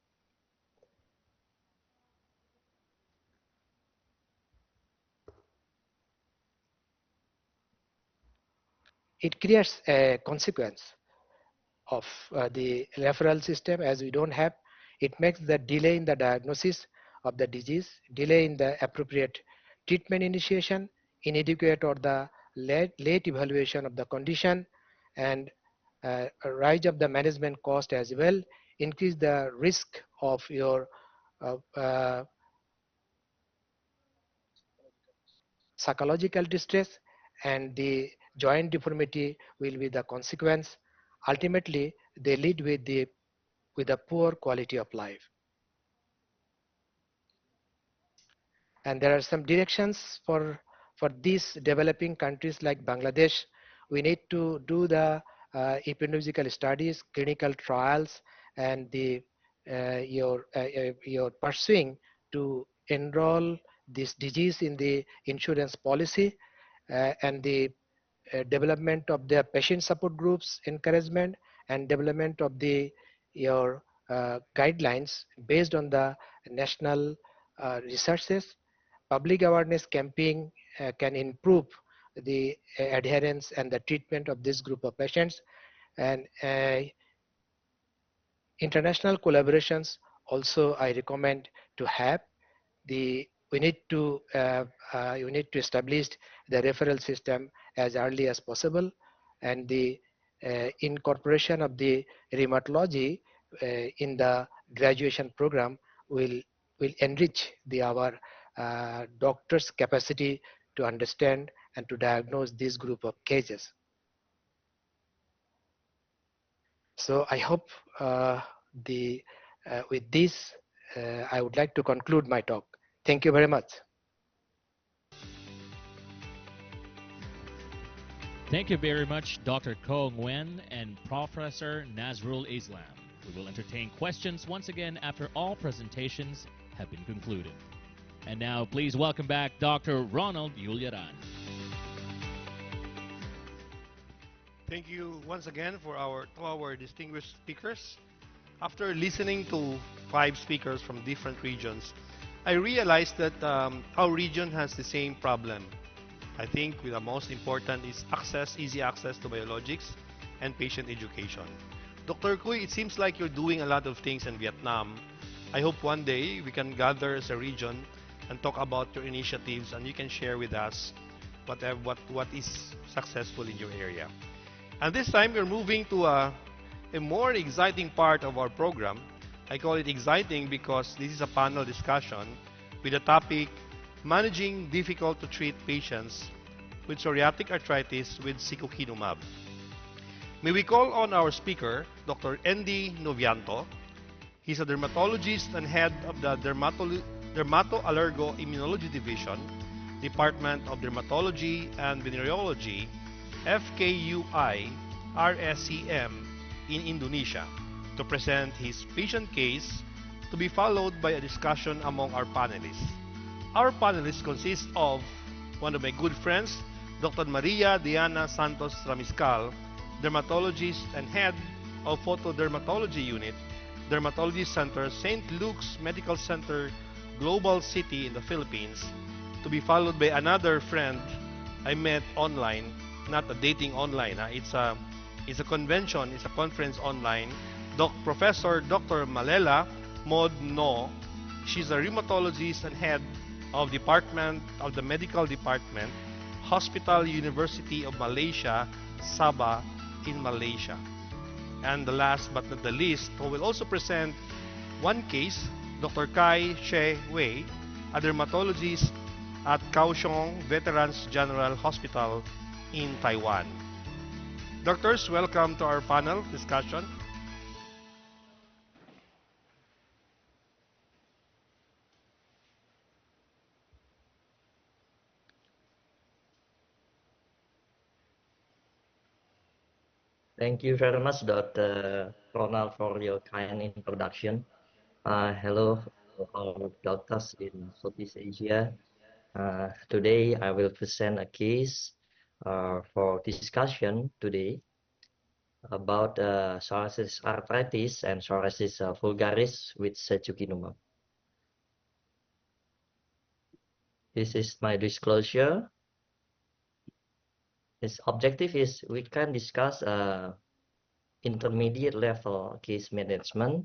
it creates a consequence of the referral system. As we don't have, it makes the delay in the diagnosis of the disease, delay in the appropriate treatment initiation, inadequate or the late evaluation of the condition, and a rise of the management cost as well, increase the risk of your uh, uh, psychological distress, and the joint deformity will be the consequence. Ultimately, they lead with a poor quality of life. And there are some directions for these developing countries like Bangladesh. We need to do the epidemiological studies, clinical trials, and the you're pursuing to enroll this disease in the insurance policy, and the development of the patient support groups, encouragement, and development of the your guidelines based on the national researches. Public awareness campaign can improve the adherence and the treatment of this group of patients, and international collaborations also I recommend to have. We need to establish the referral system as early as possible, and the incorporation of the rheumatology in the graduation program will enrich our doctors' capacity to understand and to diagnose this group of cases. So I hope the with this I would like to conclude my talk. Thank you very much. Thank you very much, Dr. Ko Nguyen and Professor Nazrul Islam. We will entertain questions once again after all presentations have been concluded. And now, please welcome back Dr. Ronald Yuliaran. Thank you once again for our distinguished speakers. After listening to 5 speakers from different regions, I realized that our region has the same problem. I think the most important is easy access to biologics and patient education. Dr. Kui, it seems like you're doing a lot of things in Vietnam. I hope one day we can gather as a region and talk about your initiatives, and you can share with us what is successful in your area. And this time we're moving to a more exciting part of our program. I call it exciting because this is a panel discussion with the topic managing difficult to treat patients with psoriatic arthritis with secukinumab. May we call on our speaker, Dr. Andy Novianto. He's a dermatologist and head of the Dermato-Allergo-Immunology Division, Department of Dermatology and Venereology, FKUI RSCM in Indonesia, to present his patient case, to be followed by a discussion among our panelists. Our panelists consist of one of my good friends, Dr. Maria Diana Santos Ramiscal, dermatologist and head of Photodermatology Unit, Dermatology Center, St. Luke's Medical Center, Global City in the Philippines, to be followed by another friend I met online, not a dating online, it's a convention, it's a conference online, Professor Dr. Malela Mod No. She's a rheumatologist and head of the Medical Department, Hospital University of Malaysia, Sabah in Malaysia. And the last but not the least, who will also present one case, Dr. Kai She Wei, a dermatologist at Kaohsiung Veterans General Hospital in Taiwan. Doctors, welcome to our panel discussion. Thank you very much, Dr. Ronald, for your kind introduction. Hello, all doctors in Southeast Asia. Today, I will present a case for discussion today about psoriasis arthritis and psoriasis vulgaris with secukinumab. This is my disclosure. Its objective is we can discuss intermediate level case management.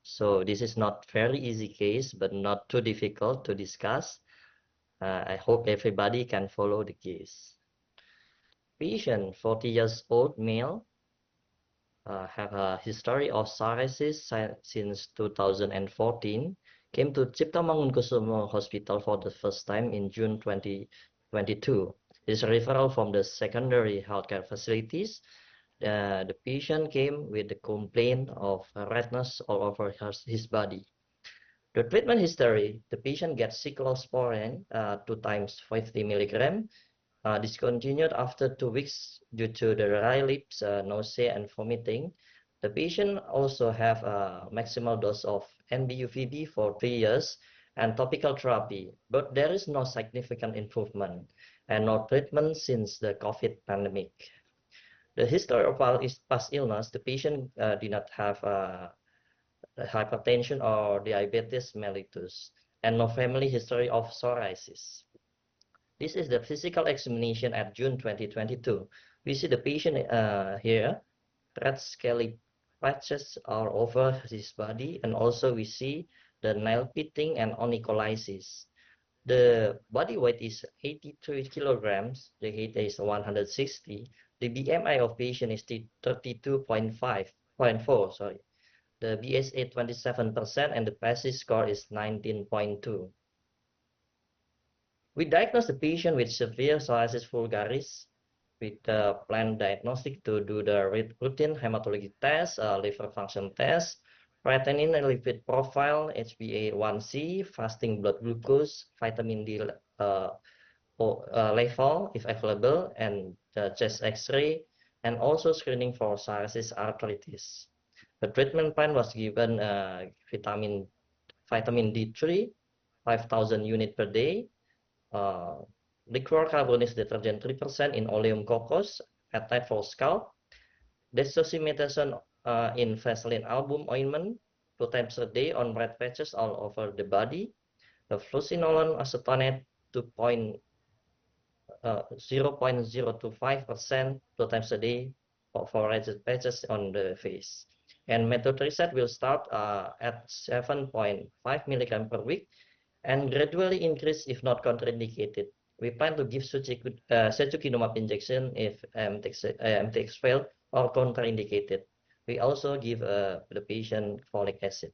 So this is not very easy case, but not too difficult to discuss. I hope everybody can follow the case. Patient, 40 years old male, have a history of psoriasis since 2014, came to Cipta Mangunkusumo Hospital for the first time in June 2022. His referral from the secondary healthcare facilities. The patient came with the complaint of redness all over his body. The treatment history, the patient gets cyclosporin 2 times 50 milligram, discontinued after 2 weeks due to the dry lips, nausea and vomiting. The patient also have a maximal dose of NBUVB for 3 years and topical therapy, but there is no significant improvement and no treatment since the COVID pandemic. The history of past illness, the patient did not have hypertension or diabetes mellitus, and no family history of psoriasis. This is the physical examination at June 2022. We see the patient here, red scaly patches all over his body, and also we see the nail pitting and onycholysis. The body weight is 83 kilograms, the height is 160, the BMI of patient is 32.4, sorry. The BSA 27% and the PASI score is 19.2. We diagnosed the patient with severe psoriasis vulgaris with a planned diagnostic to do the routine hematology test, liver function test, creatinine and lipid profile, HbA1c, fasting blood glucose, vitamin D level if available, and chest X-ray, and also screening for psoriasis arthritis. The treatment plan was given vitamin D3, 5,000 units per day, liquor carbonaceous detergent 3% in oleum cocos at night for scalp, dexamethasone in Vaseline album ointment 2 times a day on red patches all over the body, the fluocinolone acetonate 0.025% 2 times a day for red patches on the face. And methotrexate will start at 7.5 milligram per week and gradually increase if not contraindicated. We plan to give secukinumab injection if MTX failed or contraindicated. We also give the patient folic acid.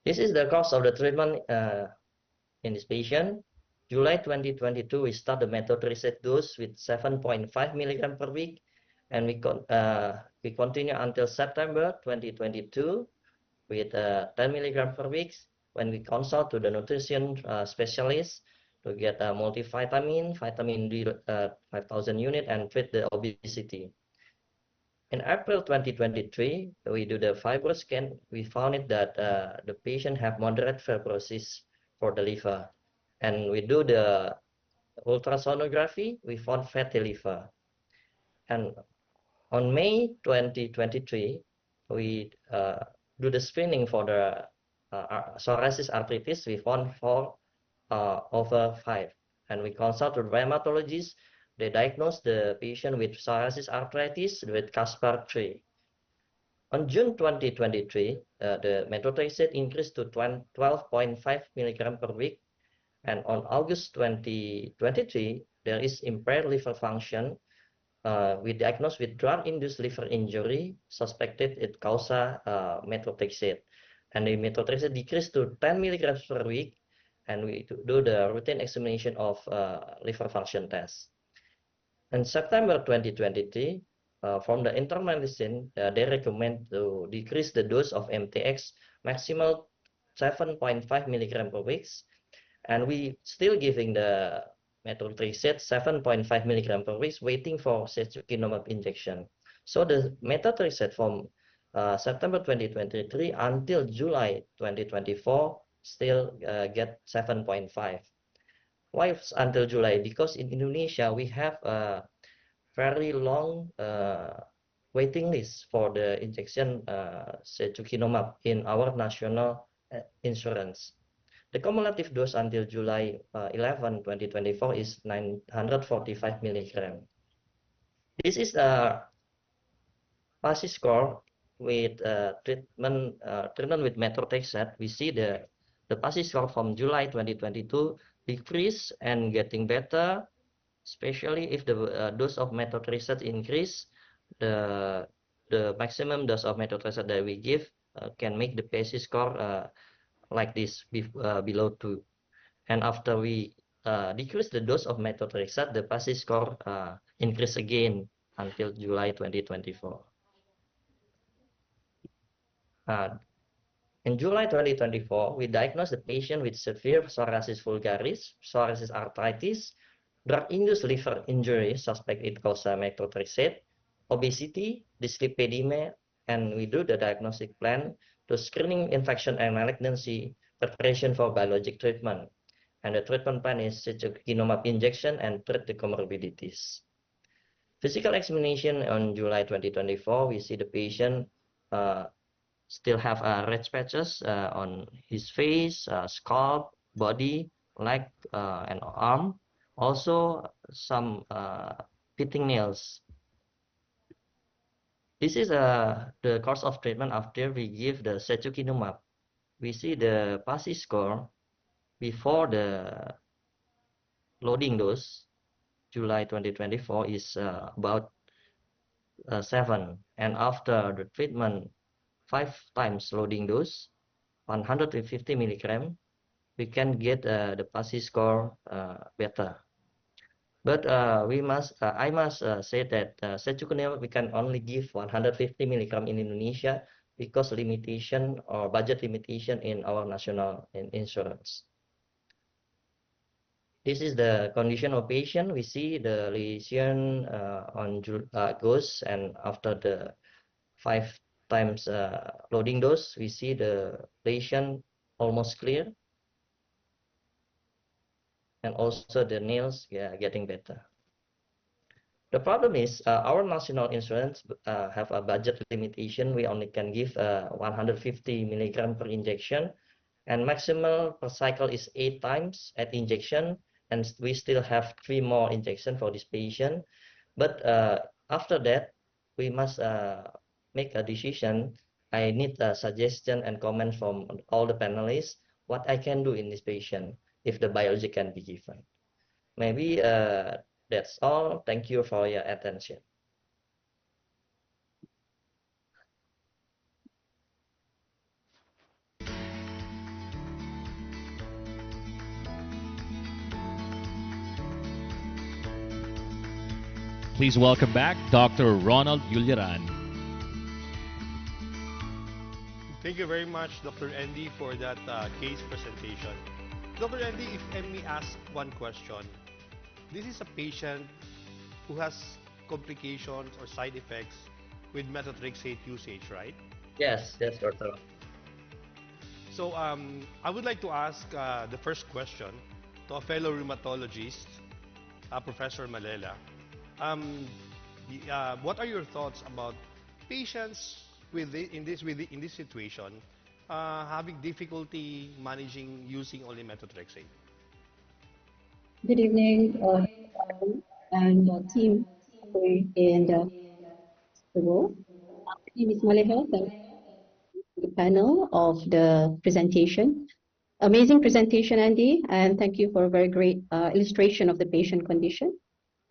This is the course of the treatment in this patient. July 2022, we start the methotrexate dose with 7.5 milligram per week, and we continue until September 2022 with 10 milligram per week when we consult to the nutrition specialist to get a multivitamin, vitamin D 5,000 unit, and treat the obesity. In April 2023, we do the fibro scan. We found it that the patient have moderate fibrosis for the liver. And we do the ultrasonography, we found fatty liver. And on May 2023, we do the screening for the psoriasis arthritis. We found 4/5. And we consult with rheumatologist. They diagnosed the patient with psoriasis arthritis with Caspar 3. On June 2023, the methotrexate increased to 12.5 milligram per week. And on August 2023, there is impaired liver function. We diagnosed with drug-induced liver injury, suspected it causa methotrexate. And the methotrexate decreased to 10 milligrams per week, and we do the routine examination of liver function test. In September 2023, from the internal medicine, they recommend to decrease the dose of MTX maximal 7.5 milligram per week. And we still giving the methotrexate 7.5 milligram per week, waiting for secukinumab injection. So the methotrexate from September 2023 until July 2024 still get 7.5. Why until July? Because in Indonesia we have a very long waiting list for the injection secukinumab in our national insurance. The cumulative dose until July 11, 2024 is 945 milligram. This is a PASI score with treatment with methotrexate. We see the PASI score from July 2022 decrease and getting better, especially if the dose of methotrexate increase. The maximum dose of methotrexate that we give can make the PASI score like this, below 2. And after we decrease the dose of methotrexate, the PASI score increase again until July 2024. In July 2024, we diagnosed the patient with severe psoriasis vulgaris, psoriasis arthritis, drug-induced liver injury, suspect it causa methotrexate, obesity, dyslipidemia, and we do the diagnostic plan to screening infection and malignancy, preparation for biologic treatment. And the treatment plan is secukinumab injection and treat the comorbidities. Physical examination on July 2024, we see the patient still have red patches on his face, scalp, body, leg, and arm. Also, some pitting nails. This is the course of treatment after we give the secukinumab. We see the PASI score before the loading dose, July 2024, is about 7. And after the treatment 5 times loading dose, 150 milligram, we can get the PASI score better. But I must say that secukinumab we can only give 150 milligram in Indonesia because limitation or budget limitation in our national insurance. This is the condition of patient. We see the lesion on August, and after the 5 times loading dose, we see the lesion almost clear, and also the nails getting better. The problem is our national insurance have a budget limitation. We only can give 150 milligram per injection, and maximal per cycle is 8 times at injection, and we still have 3 more injection for this patient. But after that, we must make a decision. I need a suggestion and comment from all the panelists what I can do in this patient if the biologic can be given. Maybe that's all. Thank you for your attention. Please welcome back Dr. Ronald Yuliran. Thank you very much, Dr. Andy, for that case presentation. Dr. Andy, if I may ask one question. This is a patient who has complications or side effects with methotrexate usage, right? Yes, Doctor. So I would like to ask the first question to a fellow rheumatologist, Professor Malela. What are your thoughts about patients in this situation having difficulty managing using only methotrexate? Good evening, and team in the world. My name is Maleha. Thank you to the panel of the presentation. Amazing presentation, Andy, and thank you for a very great illustration of the patient condition.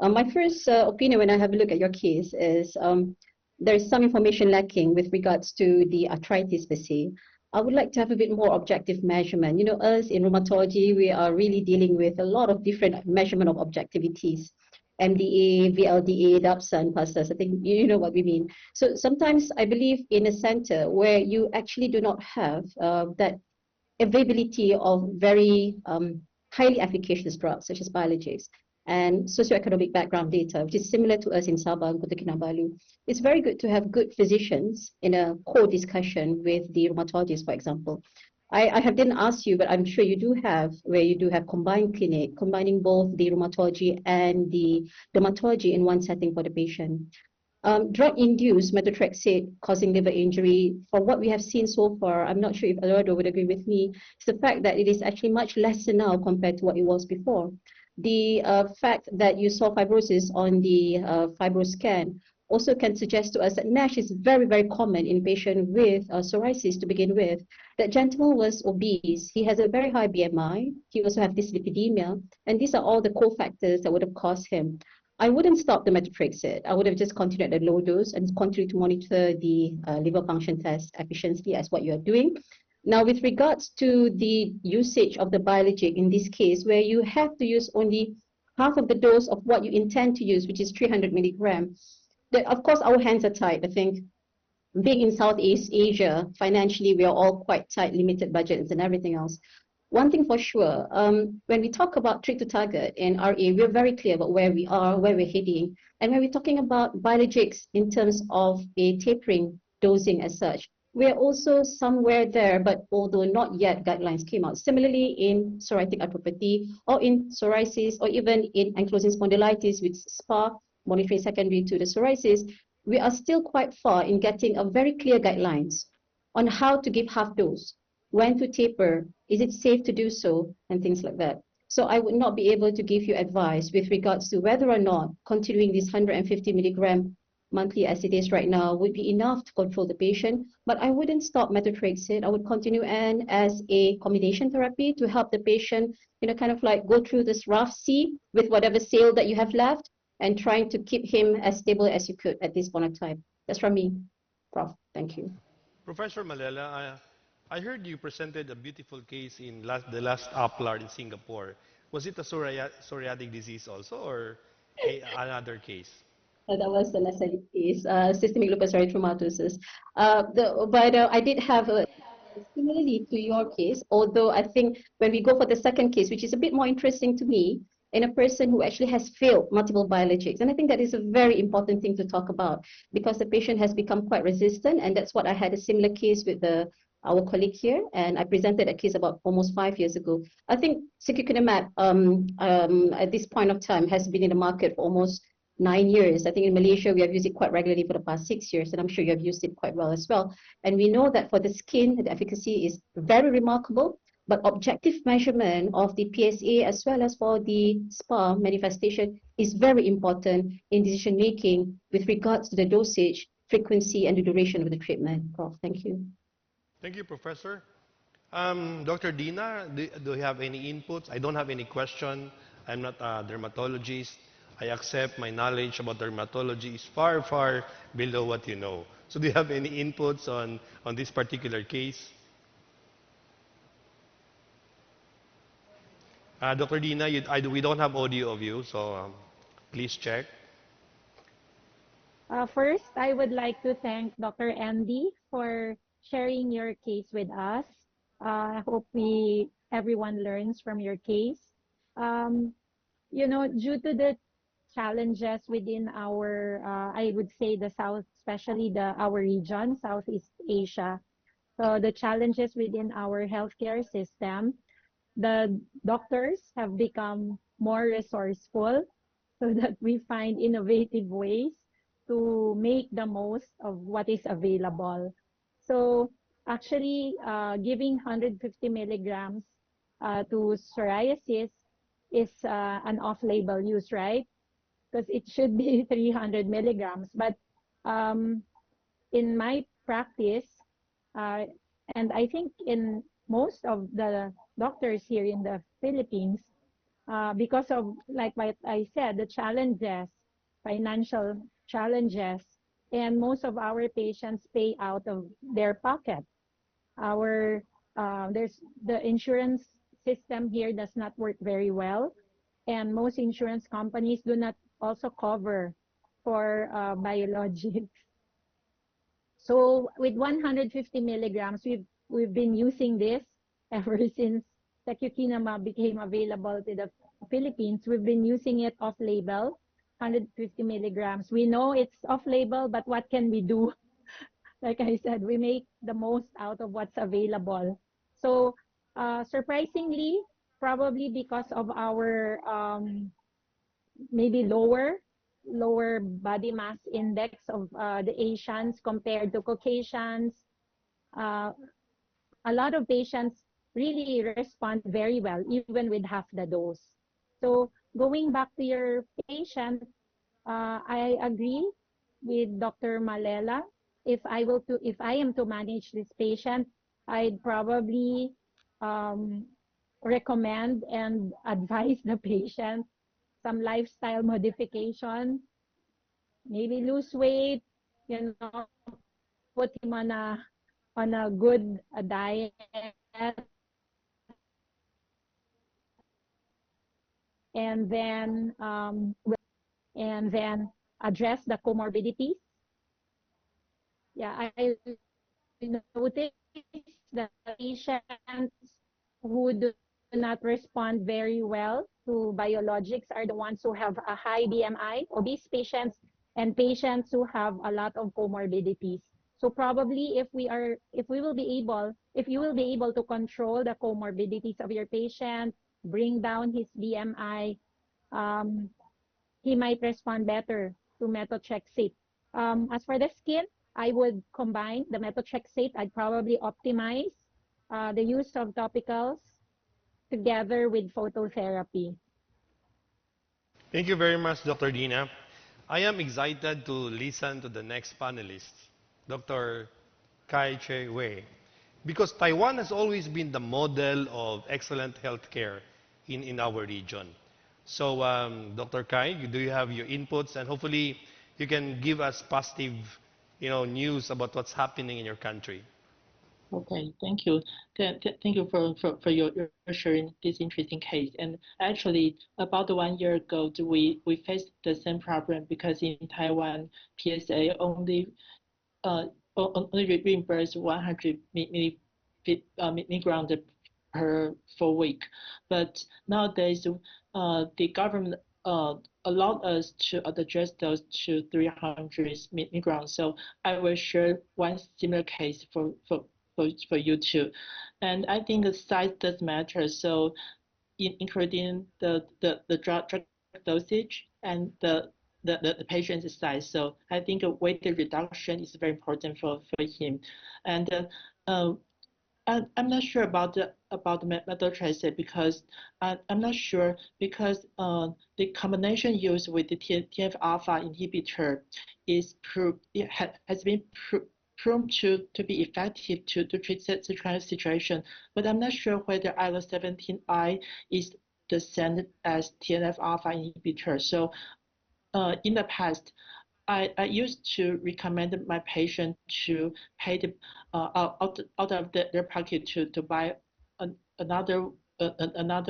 My first opinion when I have a look at your case is there is some information lacking with regards to the arthritis per se. I would like to have a bit more objective measurement. You know, us in rheumatology, we are really dealing with a lot of different measurement of objectivities. MDA, VLDA, DAPSA, and PASAS. I think you know what we mean. So sometimes I believe in a center where you actually do not have that availability of very highly efficacious drugs such as biologics and socioeconomic background data, which is similar to us in Sabah and Kota Kinabalu. It's very good to have good physicians in a co-discussion with the rheumatologist, for example. I didn't ask you, but I'm sure you do have, where you do have combined clinic, combining both the rheumatology and the dermatology in one setting for the patient. Drug-induced methotrexate causing liver injury, from what we have seen so far, I'm not sure if Eduardo would agree with me, is the fact that it is actually much lesser now compared to what it was before. The fact that you saw fibrosis on the fibroscan also can suggest to us that NASH is very, very common in patients with psoriasis to begin with. That gentleman was obese. He has a very high BMI. He also has dyslipidemia. And these are all the cofactors that would have caused him. I wouldn't stop the methotrexate. I would have just continued at a low dose and continue to monitor the liver function test efficiently as what you are doing. Now, with regards to the usage of the biologic in this case, where you have to use only half of the dose of what you intend to use, which is 300 milligrams, of course, our hands are tied. I think being in Southeast Asia, financially, we are all quite tight, limited budgets and everything else. One thing for sure, when we talk about treat to target in RA, we're very clear about where we are, where we're heading. And when we're talking about biologics in terms of a tapering dosing as such, we're also somewhere there, but although not yet guidelines came out. Similarly, in psoriatic arthropathy, or in psoriasis, or even in ankylosing spondylitis with SPA, monitoring secondary to the psoriasis, we are still quite far in getting a very clear guidelines on how to give half dose, when to taper, is it safe to do so, and things like that. So I would not be able to give you advice with regards to whether or not continuing this 150 milligram monthly as it is right now would be enough to control the patient, but I wouldn't stop methotrexate. I would continue and as a combination therapy to help the patient, you know, kind of like go through this rough sea with whatever sail that you have left and trying to keep him as stable as you could at this point of time. That's from me, Prof. Thank you. Professor Malela, I heard you presented a beautiful case in the last uplar in Singapore. Was it a psoriatic disease also, or another case? That was the SLE case, systemic lupus erythematosus. But I did have a similarly to your case, although I think when we go for the second case, which is a bit more interesting to me, in a person who actually has failed multiple biologics. And I think that is a very important thing to talk about because the patient has become quite resistant. And that's what I had a similar case with our colleague here. And I presented a case about almost 5 years ago. I think secukinumab at this point of time has been in the market for almost 9 years. I think in Malaysia, we have used it quite regularly for the past 6 years, and I'm sure you have used it quite well as well. And we know that for the skin, the efficacy is very remarkable, but objective measurement of the PSA as well as for the SPA manifestation is very important in decision making with regards to the dosage, frequency, and the duration of the treatment. Prof, thank you. Thank you, Professor. Dr. Dina, do you have any inputs? I don't have any question. I'm not a dermatologist. I accept my knowledge about dermatology is far, far below what you know. So do you have any inputs on this particular case? Dr. Dina, we don't have audio of you, so please check. First, I would like to thank Dr. Andy for sharing your case with us. I hope everyone learns from your case. Due to the challenges within our, I would say the South, especially our region, Southeast Asia. So the challenges within our healthcare system, the doctors have become more resourceful so that we find innovative ways to make the most of what is available. So actually, giving 150 milligrams to psoriasis is an off-label use, right? Because it should be 300 milligrams. But in my practice, and I think in most of the doctors here in the Philippines, because of, like what I said, the challenges, financial challenges, and most of our patients pay out of their pocket. There's the insurance system here does not work very well, and most insurance companies do not also cover for biologics. So with 150 milligrams, we've been using this ever since secukinumab became available to the Philippines. We've been using it off-label, 150 milligrams. We know it's off-label, but what can we do? Like I said, we make the most out of what's available. So surprisingly, probably because of our maybe lower body mass index of the Asians compared to Caucasians, a lot of patients really respond very well, even with half the dose. So going back to your patient, I agree with Dr. Malela. If I am to manage this patient, I'd probably recommend and advise the patient some lifestyle modification, maybe lose weight, put him on a good diet, and then address the comorbidities. Yeah, I noticed that patients who do not respond very well to biologics are the ones who have a high BMI, obese patients, and patients who have a lot of comorbidities. So probably if you will be able to control the comorbidities of your patient, bring down his BMI, he might respond better to methotrexate. As for the skin, I would combine the methotrexate. I'd probably optimize the use of topicals together with phototherapy. Thank you very much, Dr. Dina. I am excited to listen to the next panelist, Dr. Kai Che Wei, because Taiwan has always been the model of excellent healthcare in our region. So, Dr. Kai, do you have your inputs, and hopefully you can give us positive, news about what's happening in your country. Okay, thank you. Thank you for your sharing this interesting case. And actually, about 1 year ago, we faced the same problem because in Taiwan, PSA uh, only reimburse 100 milligrams per 4 week. But nowadays, the government allowed us to adjust those to 300 milligrams. So I will share one similar case for you too. And I think the size does matter. So including the drug dosage and the patient's size. So I think a weight reduction is very important for him. And I'm not sure about the methotrexate because I'm not sure because the combination used with the TNF alpha inhibitor has been proven to be effective to treat such kind of situation. But I'm not sure whether IL-17I is the same as TNF alpha inhibitor. So in the past, I used to recommend my patient to pay the out of their pocket to buy another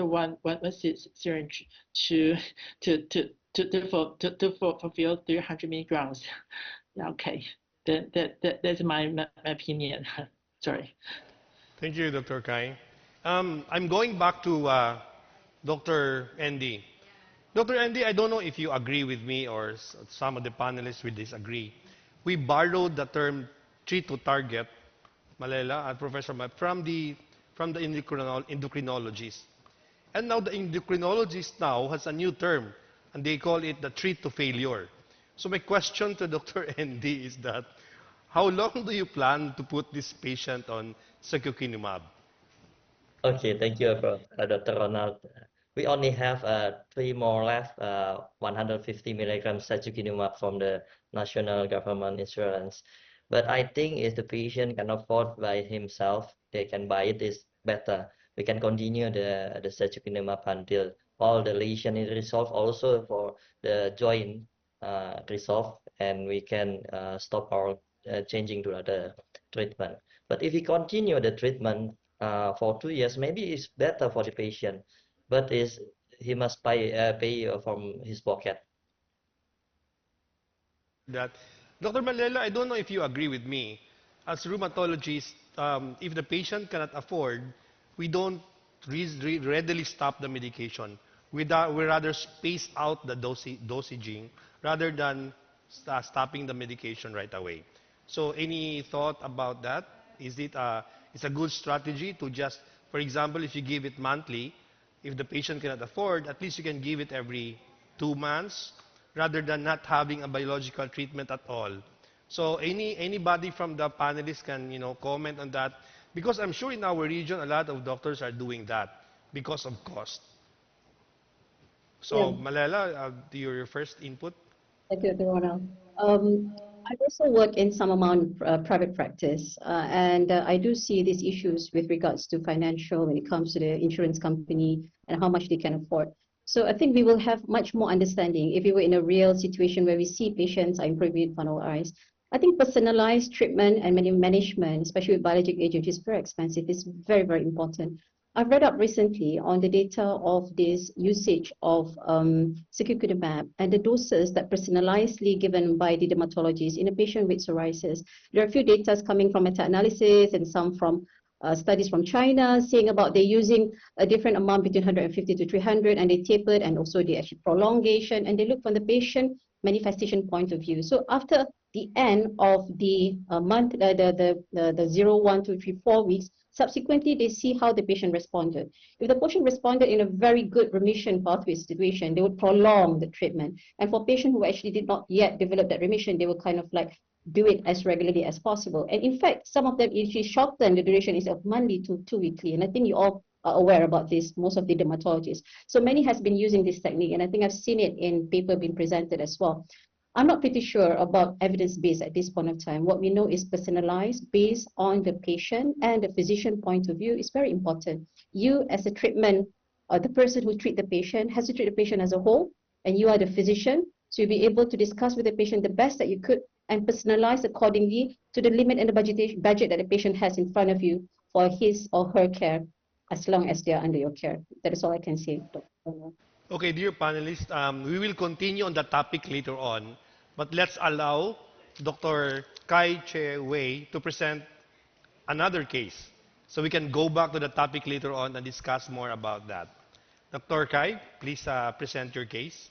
one syringe to fulfill 300 milligrams. Yeah, okay, that's my opinion. Sorry. Thank you, Dr. Kai. I'm going back to Dr. Andy. Dr. Andy, I don't know if you agree with me or some of the panelists will disagree. We borrowed the term treat to target, Malela and Professor Map, from the endocrinologists. And now the endocrinologist now has a new term, and they call it the treat to failure. So my question to Dr. Andy is that, how long do you plan to put this patient on secukinumab? Okay, thank you, Dr. Ronald. We only have 3 more left, 150 milligrams secukinumab from the national government insurance. But I think if the patient can afford by himself, they can buy it is better. We can continue the secukinumab until all the lesion is resolved, also for the joint resolved, and we can stop our changing to other treatment. But if we continue the treatment for 2 years, maybe it's better for the patient, but he must pay from his pocket. That Dr. Malela, I don't know if you agree with me. As rheumatologists, if the patient cannot afford, we don't readily stop the medication. We rather space out the dosaging rather than stopping the medication right away. So any thought about that? Is it it's a good strategy to just, for example, if you give it monthly, if the patient cannot afford, at least you can give it every 2 months rather than not having a biological treatment at all. So anybody from the panelists can comment on that, because I'm sure in our region a lot of doctors are doing that because of cost. So Yeah. Malela, your first input. Thank you, Dr. Ronald. I also work in some amount private practice, and I do see these issues with regards to financial when it comes to the insurance company and how much they can afford. So I think we will have much more understanding if we were in a real situation where we see patients are improving in front of our eyes. I think personalized treatment and management, especially with biologic agents, is very expensive. It's very, very important. I've read up recently on the data of this usage of secukinumab and the doses that personalizedly given by the dermatologist in a patient with psoriasis. There are a few data coming from meta-analysis and some from studies from China saying about they're using a different amount between 150 to 300, and they tapered, and also they actually prolongation, and they look from the patient manifestation point of view. So after the end of the month, the 0, 1, 2, 3, 4 weeks, subsequently, they see how the patient responded. If the patient responded in a very good remission pathway situation, they would prolong the treatment. And for patients who actually did not yet develop that remission, they will kind of like do it as regularly as possible. And in fact, some of them actually shorten the duration is of monthly to 2 weekly. And I think you all are aware about this, most of the dermatologists. So many has been using this technique, and I think I've seen it in paper being presented as well. I'm not pretty sure about evidence-based at this point of time. What we know is personalized based on the patient and the physician point of view is very important. You as a treatment, the person who treat the patient has to treat the patient as a whole, and you are the physician. So you'll be able to discuss with the patient the best that you could and personalize accordingly to the limit and the budget that the patient has in front of you for his or her care, as long as they are under your care. That is all I can say, Dr. Okay, dear panelists, we will continue on the topic later on, but let's allow Dr. Kai Che Wei to present another case. So we can go back to the topic later on and discuss more about that. Dr. Kai, please present your case.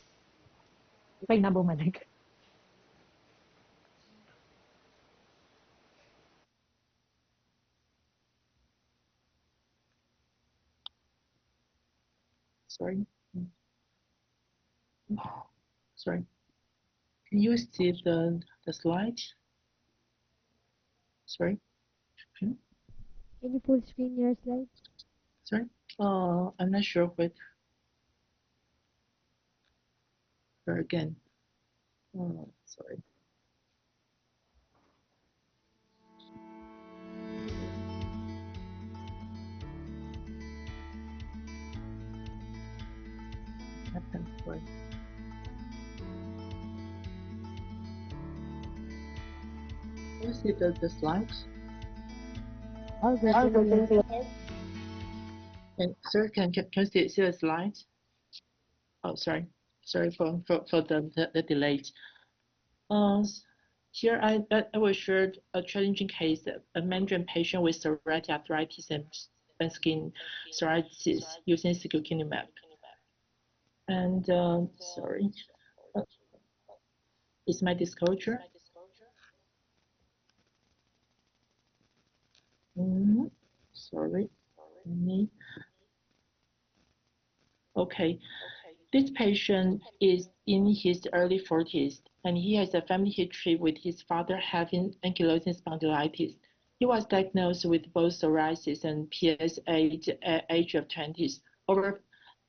Okay na bumalik. Sorry. Sorry. Can you see the slide? Sorry. Can you full screen your slide? Sorry. I'm not sure what. Or again. Sorry. Happened. Sorry. Can you see the slides? All good. And sir, can you see the slides? Oh, sorry. Sorry for the delay. Here I will share a challenging case, a Mandarin patient with psoriatic arthritis and skin psoriasis using secukinumab. And sorry, is my disclosure? Sorry. Okay. This patient is in his early 40s, and he has a family history with his father having ankylosing spondylitis. He was diagnosed with both psoriasis and PSA at age of 20s. Over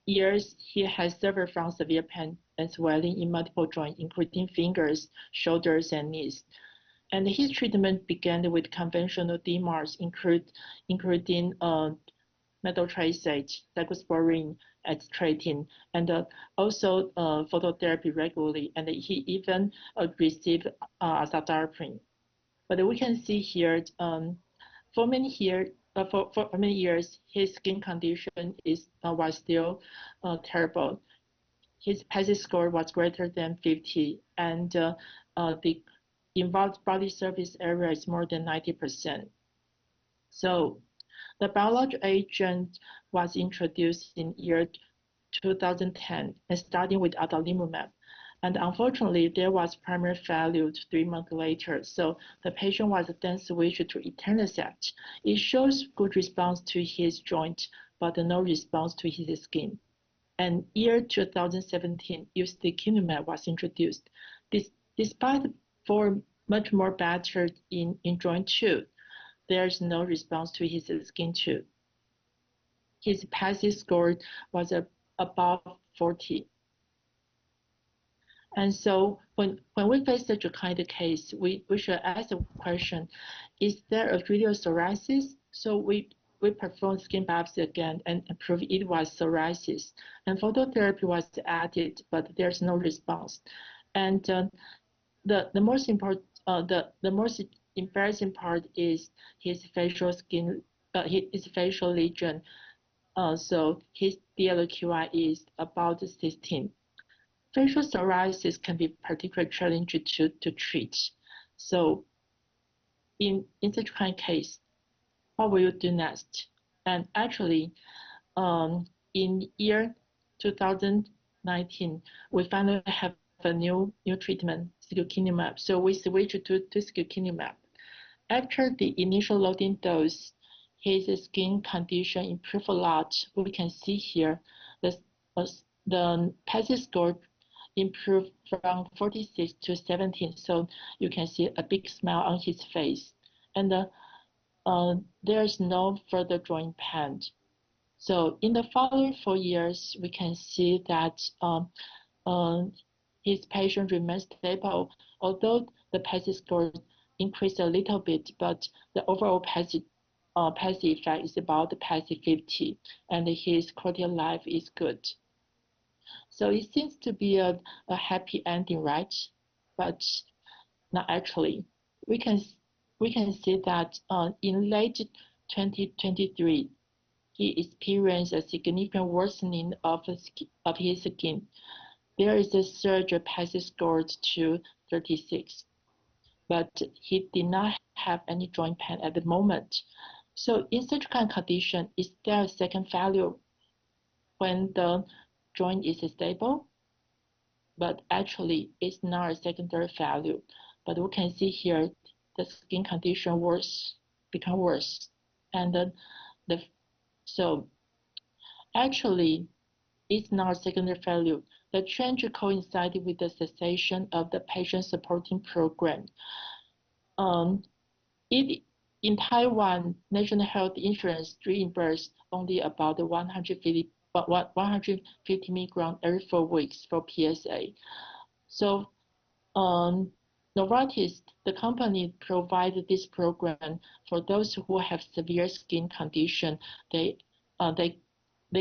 years, he has suffered from severe pain and swelling in multiple joints, including fingers, shoulders, and knees. And his treatment began with conventional DMARDs, including methotrexate, cyclosporine, azathioprine, and also phototherapy regularly. And he even received azathioprine. But we can see here, for many years, his skin condition was still terrible. His PASI score was greater than 50, and the involved body surface area is more than 90%. So the biologic agent was introduced in year 2010 and starting with adalimumab. And unfortunately, there was primary failure 3 months later. So the patient was then switched to etanercept. It shows good response to his joint, but no response to his skin. And year 2017, ustekinumab was introduced. Despite for much more better in joint 2, there's no response to his skin too. His PASI score was above 40. And so when we face such a kind of case, we should ask the question, is there a real psoriasis? So we performed skin biopsy again and proved it was psoriasis. And phototherapy was added, but there's no response. And the most important, the most embarrassing part is his facial skin, his facial lesion. So his DLQI is about 16. Facial psoriasis can be particularly challenging to treat. So in such kind of case, what will you do next? And actually, in year 2019, we finally have a new treatment, secukinumab. So we switched to secukinumab. After the initial loading dose, his skin condition improved a lot. We can see here the PASI score improved from 46 to 17. So you can see a big smile on his face. And there's no further joint pain. So in the following 4 years, we can see that his patient remains stable, although the PASI score increased a little bit, but the overall PASI effect is about PASI 50, and his quality of life is good. So it seems to be a happy ending, right? But Now, actually, we can we can see that in late 2023, he experienced a significant worsening of his skin. There is a surge of PASI score to 36, but he did not have any joint pain at the moment. So in such kind of condition, is there a second failure when the joint is stable? But actually, it's not a secondary failure. But we can see here the skin condition become worse, and so actually it's not a secondary failure. The change coincided with the cessation of the patient supporting program. Um, in Taiwan, National Health Insurance reimbursed only about 150 milligram every 4 weeks for PSA. So Novartis, the company, provided this program for those who have severe skin condition. They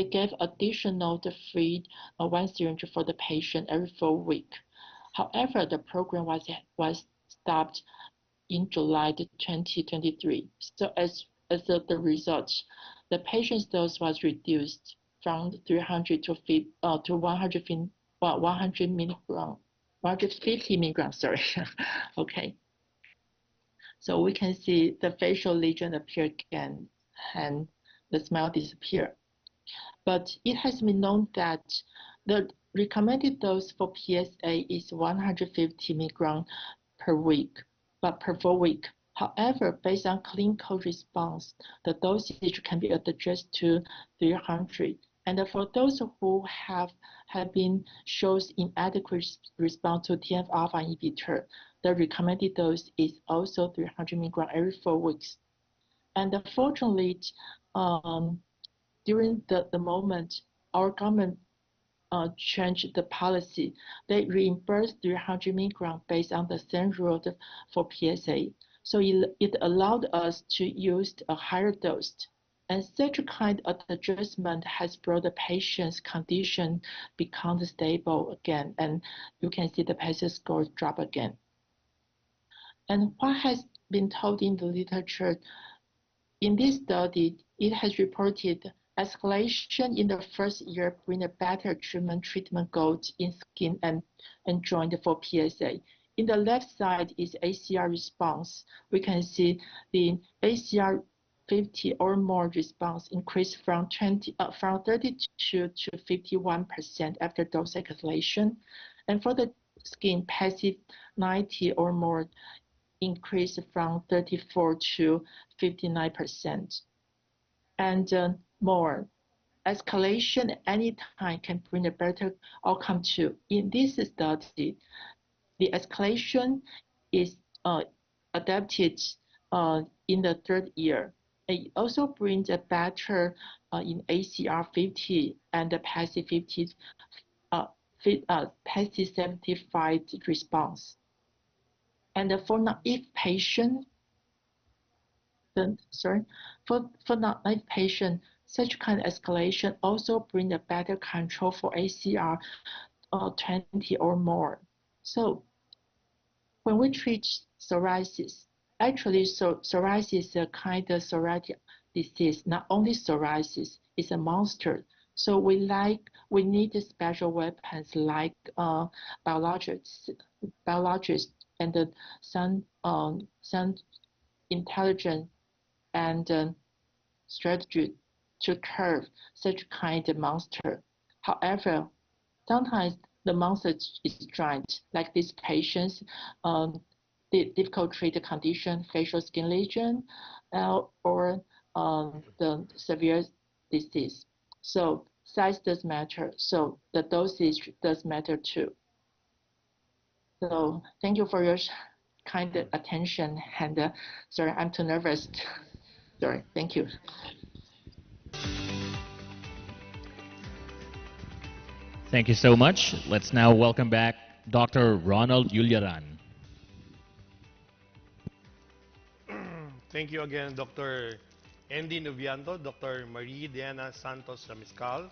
gave additional free one syringe for the patient every 4 weeks. However, the program was stopped in July 2023. So as the result, the patient's dose was reduced from 300 to 100 milligram. 150 milligrams, sorry. Okay. So we can see the facial lesion appear again and the smile disappear. But it has been known that the recommended dose for PSA is 150 milligrams per week, but per 4 weeks. However, based on clinical response, the dosage can be adjusted to 300. And for those who have been shows inadequate response to TNF-alpha inhibitor, the recommended dose is also 300 milligrams every 4 weeks. And fortunately, during the moment, our government changed the policy. They reimbursed 300 milligrams based on the same rule for PSA. So it allowed us to use a higher dose. And such a kind of adjustment has brought the patient's condition become stable again. And you can see the PASI score drop again. And what has been told in the literature, in this study, it has reported escalation in the first year bring a better treatment goals in skin and joint for PSA. In the left side is ACR response. We can see the ACR 50 or more response increased from 32 to 51% after dose escalation. And for the skin, PASI 90 or more increased from 34 to 59%. And more. Escalation at any time can bring a better outcome too. In this study, the escalation is adapted in the third year. It also brings a better in ACR 50 and the PASI 50, PASI 75 response. And for naive patient, for naive patient, such kind of escalation also bring a better control for ACR 20 or more. So when we treat psoriasis, actually psoriasis is a kind of psoriatic disease. Not only psoriasis, it's a monster. So we need special weapons like biologics and some intelligent and strategy to curb such kind of monster. However, sometimes the monster is giant, like these patients, difficult treated condition, facial skin lesion, or the severe disease. So size does matter. So the dosage does matter too. So thank you for your kind attention. And sorry, I'm too nervous. Sorry. Thank you. Thank you so much. Let's now welcome back Dr. Ronald Yuliaran. Thank you again, Dr. Andy Novianto, Dr. Marie Diana Santos Ramiscal,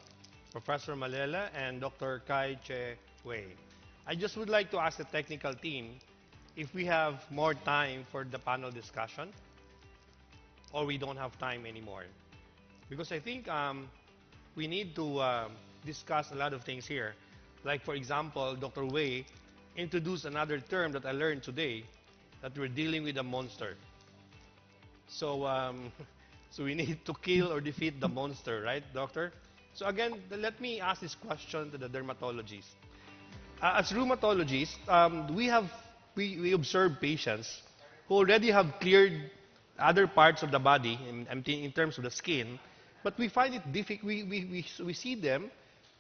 Professor Malela, and Dr. Kai Che Wei. I just would like to ask the technical team if we have more time for the panel discussion, or we don't have time anymore. Because I think we need to discuss a lot of things here. Like, for example, Dr. Wei introduced another term that I learned today, that we're dealing with a monster. So, so we need to kill or defeat the monster, right, doctor? So again, let me ask this question to the dermatologists. As rheumatologists, we observe patients who already have cleared other parts of the body in terms of the skin, but we find it difficult. We see them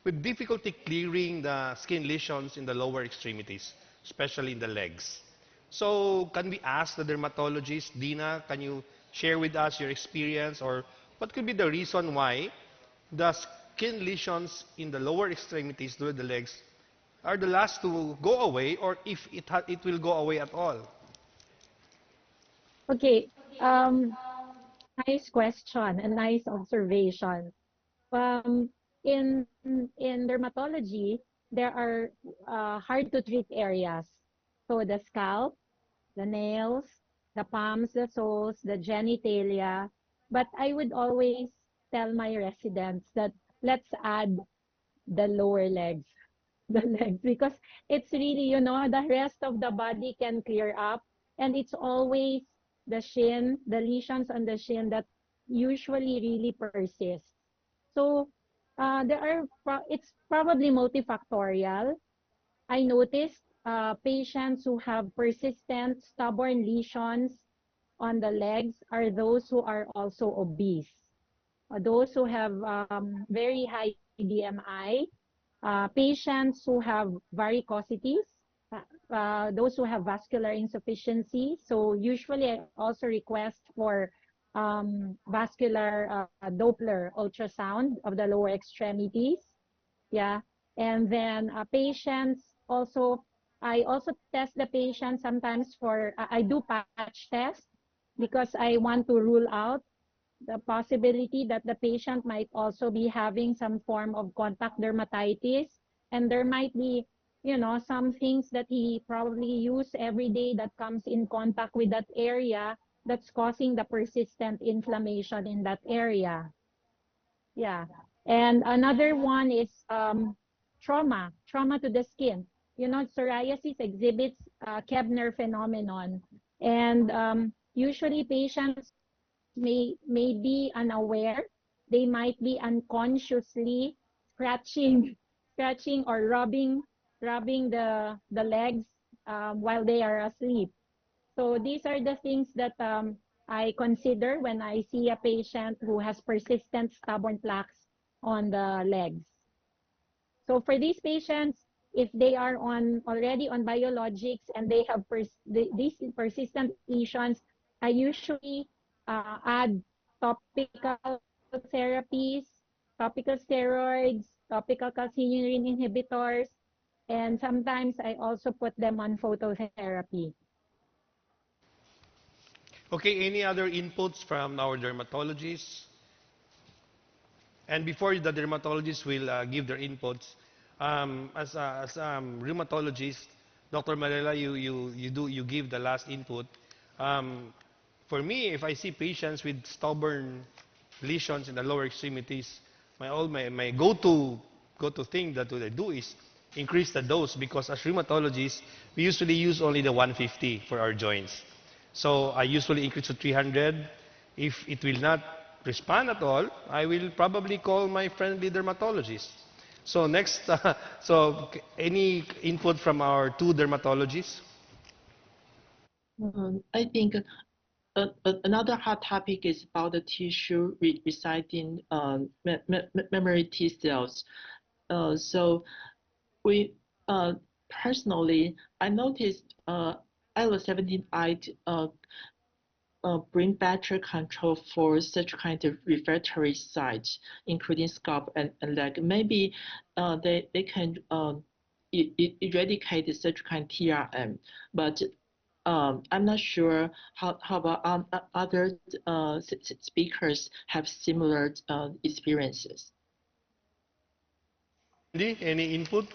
with difficulty clearing the skin lesions in the lower extremities, especially in the legs. So can we ask the dermatologist, Dina, can you share with us your experience, or what could be the reason why the skin lesions in the lower extremities to the legs are the last to go away, or if it will go away at all? Okay, um, nice question and nice observation. Um, in dermatology, there are hard to treat areas. So the scalp, the nails, the palms, the soles, the genitalia. But I would always tell my residents that let's add the lower legs, the legs, because it's really, the rest of the body can clear up. And it's always the shin, the lesions on the shin that usually really persist. So it's probably multifactorial. I noticed patients who have persistent stubborn lesions on the legs are those who are also obese. Those who have very high BMI, patients who have varicosities, those who have vascular insufficiency. So usually I also request for vascular Doppler ultrasound of the lower extremities. Yeah. And then patients also, I also test the patient sometimes for, I do patch test because I want to rule out the possibility that the patient might also be having some form of contact dermatitis. And there might be, some things that he probably use every day that comes in contact with that area that's causing the persistent inflammation in that area. Yeah. And another one is trauma to the skin. Psoriasis exhibits Kebner phenomenon. And usually patients may be unaware. They might be unconsciously scratching, scratching or rubbing the legs while they are asleep. So these are the things that I consider when I see a patient who has persistent stubborn plaques on the legs. So for these patients, if they are already on biologics and they have these persistent lesions, I usually add topical therapies, topical steroids, topical calcineurin inhibitors, and sometimes I also put them on phototherapy. Okay, any other inputs from our dermatologists? And before the dermatologists will give their inputs, as rheumatologist, Dr. Marella, you give the last input. Um, for me, if I see patients with stubborn lesions in the lower extremities, my go-to thing that I do is increase the dose, because as rheumatologists, we usually use only the 150 for our joints. So I usually increase to 300. If it will not respond at all, I will probably call my friendly dermatologist. So next, any input from our two dermatologists? I think another hot topic is about the tissue residing memory T cells. So we personally, I noticed IL-17I bring better control for such kind of refractory sites, including scalp and leg. Maybe they can eradicate such kind of TRM, but I'm not sure how about other speakers have similar experiences. Any input?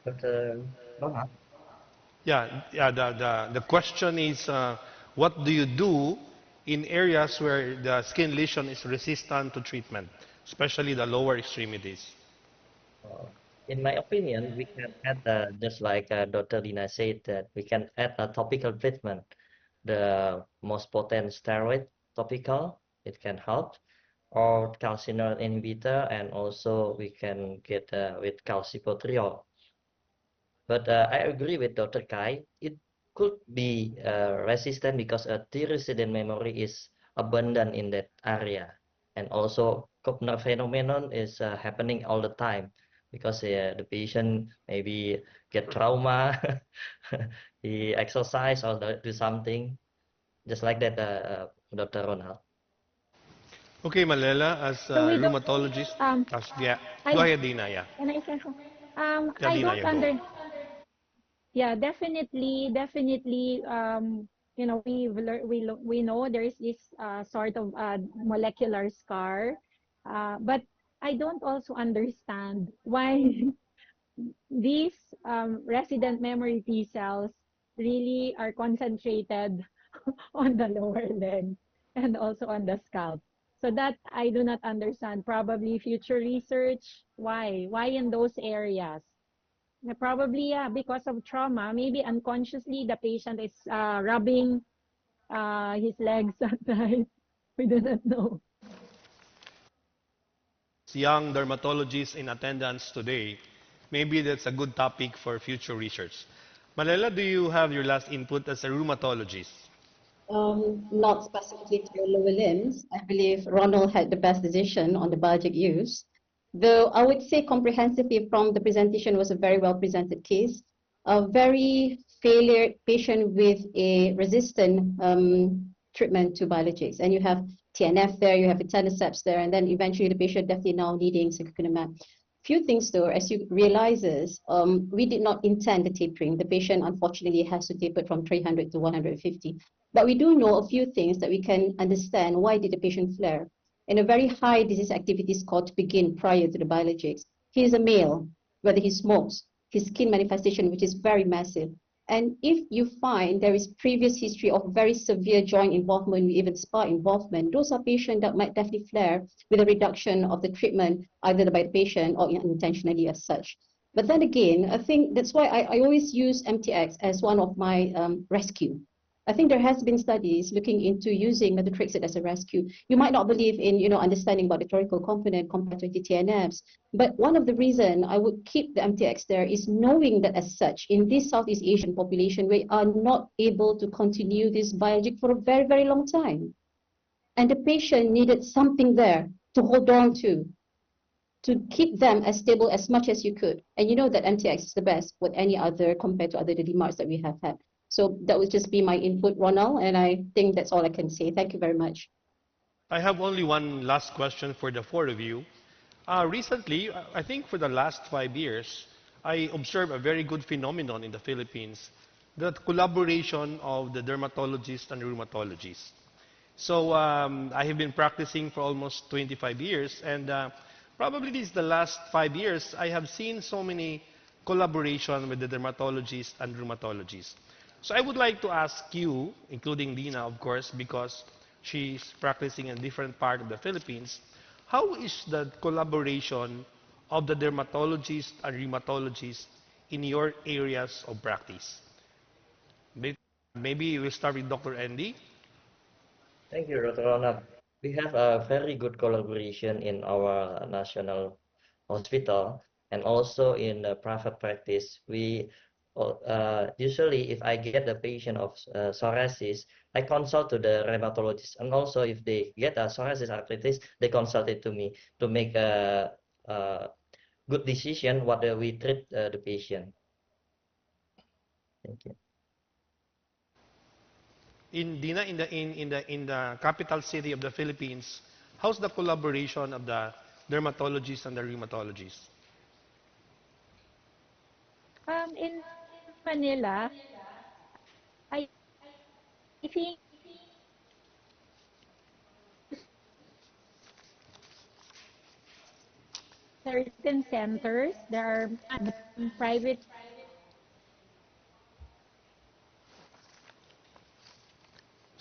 Dr. Ronald? Yeah. The question is, what do you do in areas where the skin lesion is resistant to treatment, especially the lower extremities? Uh, in my opinion, we can add, just like Dr. Dina said, that we can add a topical treatment. The most potent steroid topical, it can help, or calcineurin inhibitor, and also we can get with calcipotriol. But I agree with Dr. Kai. It could be resistant because a T resident memory is abundant in that area. And also, Kopner phenomenon is happening all the time because the patient maybe get trauma, he exercise or do something, just like that, Dr. Ronald. Okay, Malela, as So a we don't, rheumatologist, um, yeah. Go I, ahead, Dina, yeah. can I say something? Yeah, I Dina, don't yeah, go. yeah, definitely, we know there is this sort of molecular scar, but I don't also understand why these resident memory T cells really are concentrated on the lower leg and also on the scalp. So that I do not understand. Probably future research. Why? Why in those areas? Probably, yeah, because of trauma. Maybe unconsciously the patient is rubbing his legs at night. We do not know. Young dermatologists in attendance today, maybe that's a good topic for future research. Malela, do you have your last input as a rheumatologist? Not specifically to your lower limbs. I believe Ronald had the best decision on the biologic use. Though I would say comprehensively from the presentation was a very well presented case. A very failure patient with a resistant treatment to biologics. And you have TNF there, you have etanercept there, and then eventually the patient definitely now needing secukinumab. Few things though, as you realizes, we did not intend the tapering. The patient unfortunately has to taper from 300 to 150. But we do know a few things that we can understand why did the patient flare. And a very high disease activity score to begin prior to the biologics. He is a male, whether he smokes, his skin manifestation, which is very massive. And if you find there is previous history of very severe joint involvement, even spa involvement, those are patients that might definitely flare with a reduction of the treatment, either by the patient or unintentionally as such. But then again, I think that's why I always use MTX as one of my rescue. I think there has been studies looking into using methotrexate as a rescue. You might not believe in, understanding about the theoretical component compared to TNFs, but one of the reason I would keep the MTX there is knowing that as such, in this Southeast Asian population, we are not able to continue this biologic for a very, very long time. And the patient needed something there to hold on to keep them as stable as much as you could. And you know that MTX is the best with any other compared to other DMARDs that we have had. So that would just be my input, Ronald, and I think that's all I can say. Thank you very much. I have only one last question for the four of you. Recently, I think for the last 5 years, I observed a very good phenomenon in the Philippines, the collaboration of the dermatologists and rheumatologists. So I have been practicing for almost 25 years, and probably this is the last 5 years I have seen so many collaboration with the dermatologists and rheumatologists. So I would like to ask you, including Dina, of course, because she's practicing in a different part of the Philippines, how is the collaboration of the dermatologists and rheumatologists in your areas of practice? Maybe we'll start with Dr. Andy. Thank you, Dr. Ronald. We have a very good collaboration in our national hospital and also in the private practice. We usually, if I get a patient of psoriasis, I consult to the rheumatologist, and also if they get a psoriasis arthritis, they consult it to me to make a good decision what we treat the patient. Thank you. In Dina, in the capital city of the Philippines, how's the collaboration of the dermatologists and the rheumatologists? In Manila, I think certain centers, there are private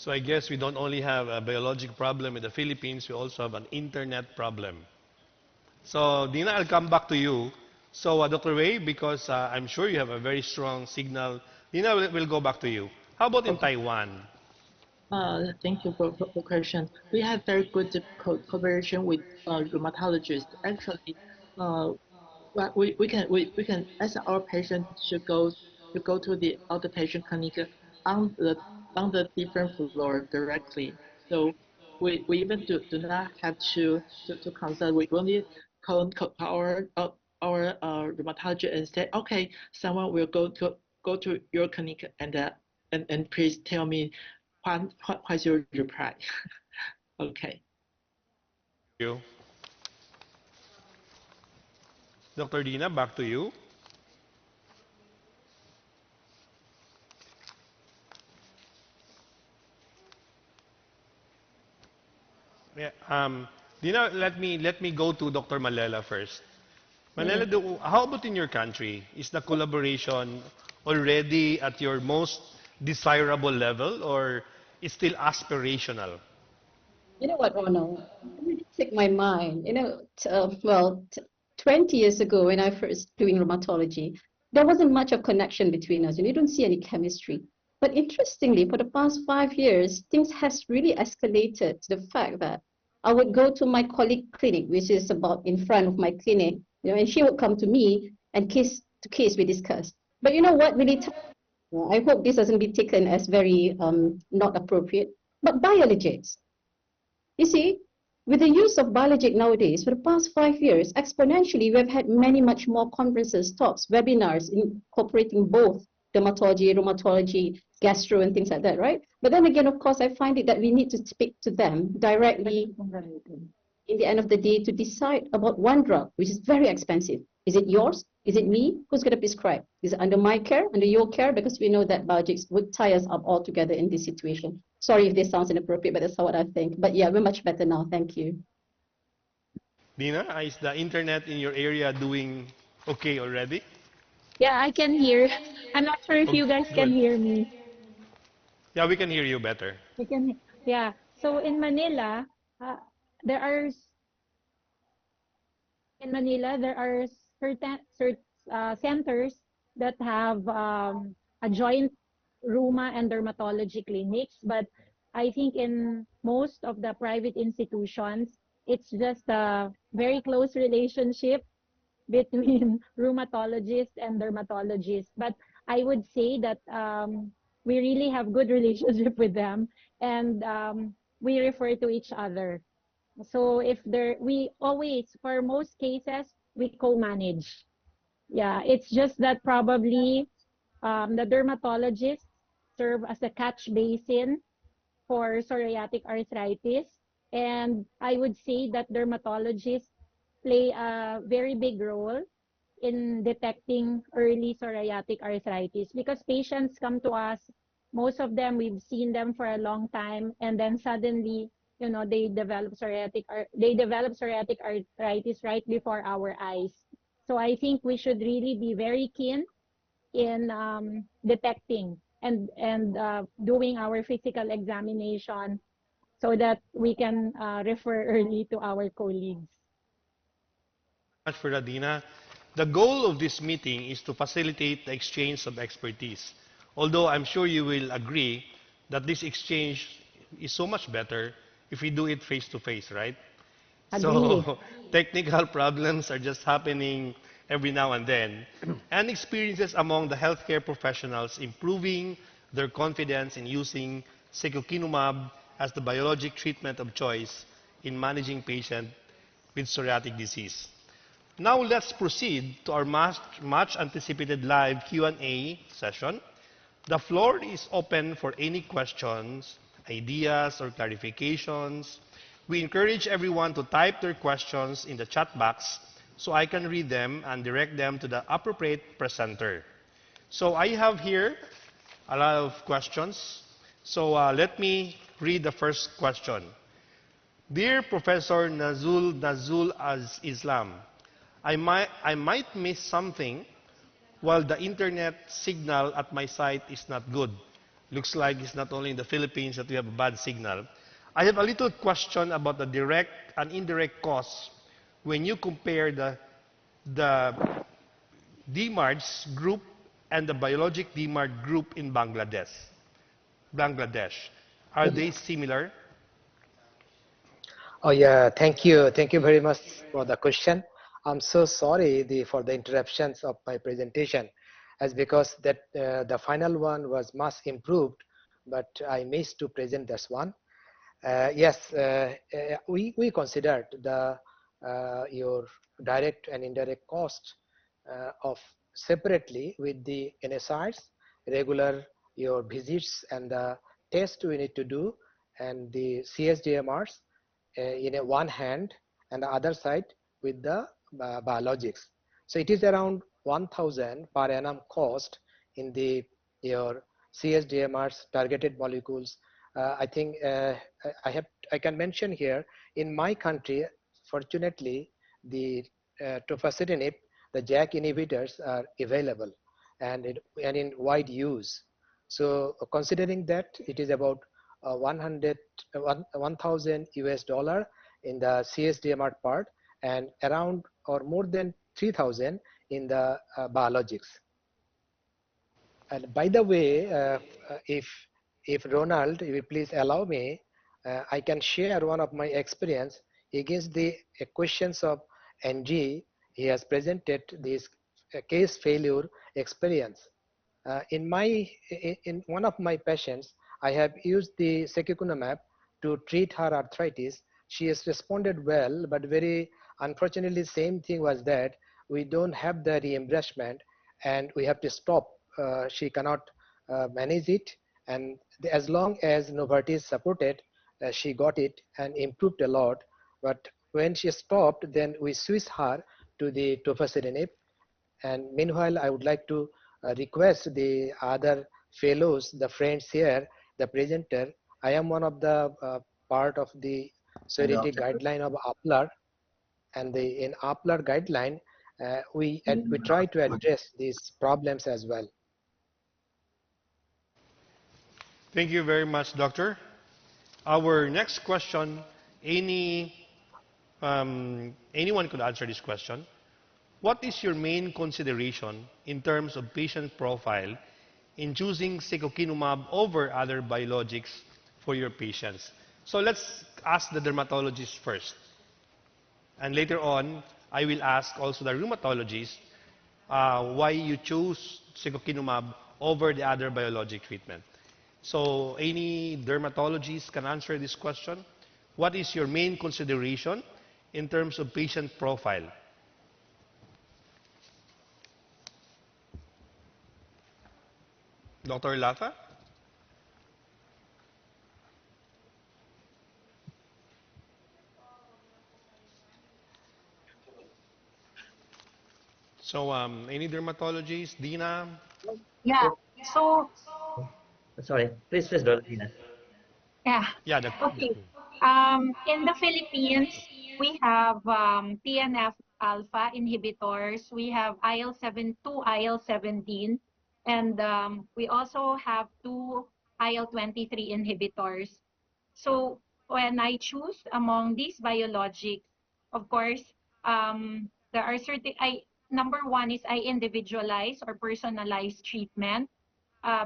So I guess we don't only have a biologic problem in the Philippines, we also have an internet problem. So Dina, I'll come back to you. So Dr. Wei, because I'm sure you have a very strong signal, Dina will go back to you. How about in Okay. Taiwan? Thank you for the question. We have very good cooperation with rheumatologists. Actually, uh, we can ask our patient to go to the outpatient clinic on the different floor directly. So we even do not have to consult. We only call our rheumatologist and say, okay, someone will go to your clinic and please tell me what's your reply. Okay. You. Dr. Dina, back to you. Yeah, Dina, let me go to Dr. Malela first. Malela, how about in your country? Is the collaboration already at your most desirable level, or it's still aspirational? You know what, Ronald? It really took my mind. 20 years ago when I first doing rheumatology, there wasn't much of connection between us, and you don't see any chemistry. But interestingly, for the past 5 years, things has really escalated to the fact that I would go to my colleague clinic, which is about in front of my clinic, and she would come to me and case to case we discuss. But you know what really? I hope this doesn't be taken as very not appropriate. But biologics. You see, with the use of biologic nowadays, for the past 5 years, exponentially, we've had many much more conferences, talks, webinars incorporating both dermatology, rheumatology, gastro, and things like that, right? But then again, of course, I find it that we need to speak to them directly in the end of the day to decide about one drug, which is very expensive. Is it yours? Is it me? Who's going to prescribe? Is it under my care, under your care? Because we know that biologics would tie us up altogether in this situation. Sorry if this sounds inappropriate, but that's what I think. But yeah, we're much better now. Thank you. Dina, is the internet in your area doing okay already? Yeah, I can hear. I'm not sure if Oh, you guys can good. hear me. Yeah, we can hear you better. You can, yeah. So in Manila, there are certain centers that have a joint rheuma and dermatology clinics, but I think in most of the private institutions, it's just a very close relationship between rheumatologists and dermatologists. But I would say that we really have good relationship with them, and we refer to each other. So if there, we always, for most cases, we co-manage. Yeah, it's just that probably the dermatologists serve as a catch basin for psoriatic arthritis. And I would say that dermatologists play a very big role in detecting early psoriatic arthritis because patients come to us, most of them, we've seen them for a long time, and then suddenly, they develop psoriatic arthritis right before our eyes. So I think we should really be very keen in detecting and doing our physical examination so that we can refer early to our colleagues. Much for that, Dina. The goal of this meeting is to facilitate the exchange of expertise. Although I'm sure you will agree that this exchange is so much better if we do it face to face, right? Agree. So technical problems are just happening every now and then, and experiences among the healthcare professionals improving their confidence in using secukinumab as the biologic treatment of choice in managing patients with psoriatic disease. Now let's proceed to our much anticipated live Q&A session. The floor is open for any questions, ideas, or clarifications. We encourage everyone to type their questions in the chat box so I can read them and direct them to the appropriate presenter. So I have here a lot of questions. So let me read the first question. Dear Professor Nazul as Islam, I might miss something while the internet signal at my site is not good. Looks like it's not only in the Philippines that we have a bad signal. I have a little question about the direct and indirect costs when you compare the DMARDs group and the biologic DMARD group in Bangladesh. Are they similar? Oh yeah, thank you very much for the question. I'm so sorry for the interruptions of my presentation, as because that the final one was much improved, but I missed to present this one. Yes, we considered the your direct and indirect cost of separately with the NSIs, regular your visits and the test we need to do, and the CSDMRs in a one hand, and the other side with the biologics. So it is around 1,000 per annum cost in the your CSDMRs targeted molecules. I think I can mention here in my country, fortunately, the tofacitinib, the JAK inhibitors are available and in wide use. So considering that it is about 1,000 US dollar in the CSDMR part and around or more than 3,000 in the biologics. And by the way, if Ronald, if you please allow me, I can share one of my experience against the questions of NG. He has presented this case failure experience. In one of my patients, I have used the secukinumab to treat her arthritis. She has responded well, but very unfortunately, same thing was that we don't have the reimbursement, and we have to stop. She cannot manage it, and as long as Novartis supported, she got it and improved a lot. But when she stopped, then we switched her to the tofacitinib. And meanwhile, I would like to request the other fellows, the friends here, the presenter. I am one of the part of the severity guideline of APLAR, and in APLAR guideline, we try to address these problems as well. Thank you very much, Doctor. Our next question, anyone could answer this question. What is your main consideration in terms of patient profile in choosing secukinumab over other biologics for your patients? So let's ask the dermatologist first. And later on, I will ask also the rheumatologist why you choose secukinumab over the other biologic treatment. So any dermatologist can answer this question. What is your main consideration in terms of patient profile? Dr. Lata? So any dermatologist, Dina? Yeah. So Sorry, please, Dr. Dina. yeah. Yeah, Okay. In the Philippines, we have TNF alpha inhibitors. We have IL-7, 2 IL-17, and we also have 2 IL-23 inhibitors. So when I choose among these biologics, of course, there are certain. Number one is I individualize or personalize treatment.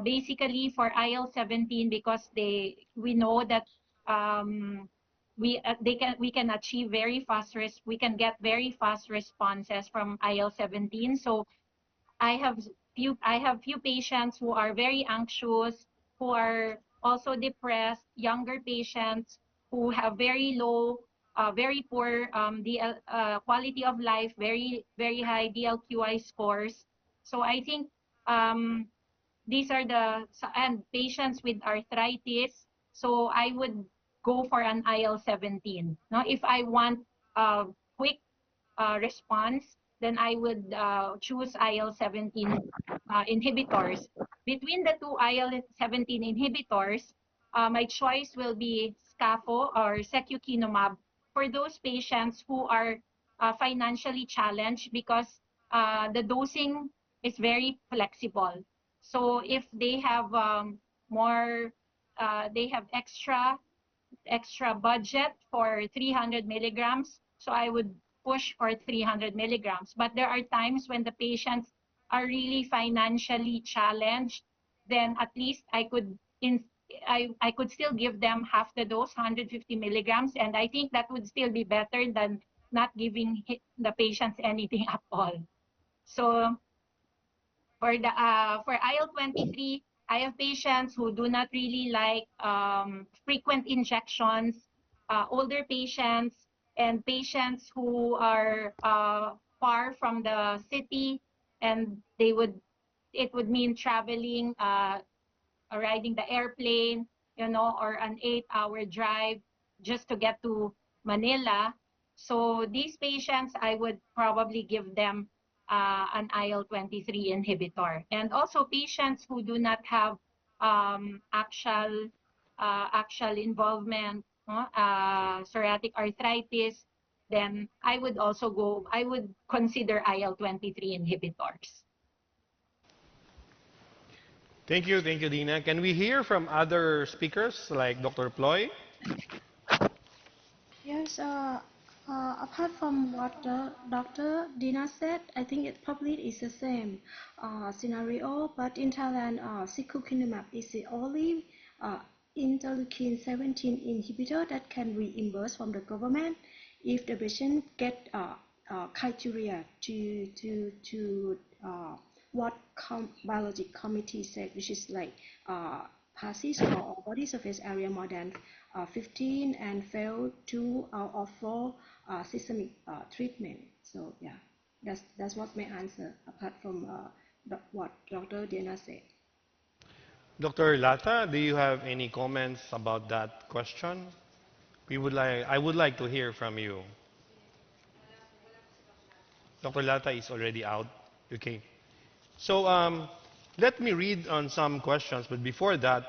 Basically for IL-17, because we know that we can achieve we can get very fast responses from IL-17. So I have few patients who are very anxious, who are also depressed, younger patients who have very low, very poor quality of life, very high DLQI scores. So I think these are and patients with arthritis. So I would go for an IL-17. Now, if I want a quick response, then I would choose IL-17 inhibitors. Between the 2 IL-17 inhibitors, my choice will be SCAFO or secukinumab for those patients who are financially challenged, because the dosing is very flexible. So if they have more, they have extra budget for 300 milligrams. So I would push for 300 milligrams. But there are times when the patients are really financially challenged, then at least I could still give them half the dose, 150 milligrams, and I think that would still be better than not giving the patients anything at all. So for IL-23, I have patients who do not really like frequent injections, older patients, and patients who are far from the city, and it would mean traveling, riding the airplane, or an 8-hour drive just to get to Manila. So these patients, I would probably give them an IL-23 inhibitor. And also patients who do not have actual involvement, psoriatic arthritis, then I would consider IL-23 inhibitors. Thank you, Dina. Can we hear from other speakers like Dr. Ploy? Yes, apart from what Dr. Dina said, I think it probably is the same scenario, but in Thailand, secukinumab is the only interleukin 17 inhibitor that can reimburse from the government if the patient get criteria to what biologic committee said, which is like PASI score or body surface area more than 15 and failed 2 out of 4 systemic treatment. So yeah, that's what my answer apart from what Dr. Dina said. Dr. Lata, do you have any comments about that question? I would like to hear from you. Dr. Lata is already out. Okay. So let me read on some questions, but before that,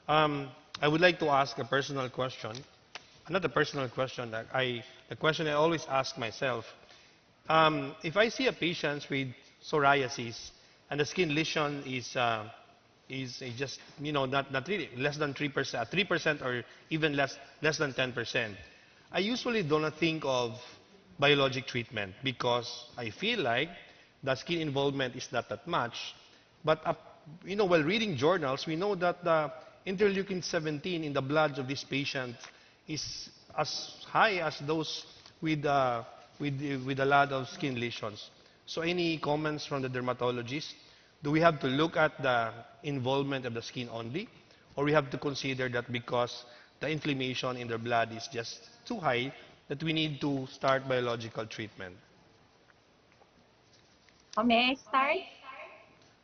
I would like to ask a personal question. Not a personal question, the question I always ask myself. If I see a patient with psoriasis and the skin lesion is just not really less than 3%, 3% or even less than 10%, I usually do not think of biologic treatment because I feel like the skin involvement is not that much. But while reading journals, we know that the interleukin 17 in the blood of this patient is as high as those with with a lot of skin lesions. So any comments from the dermatologist? Do we have to look at the involvement of the skin only? Or we have to consider that because the inflammation in their blood is just too high that we need to start biological treatment? May I start?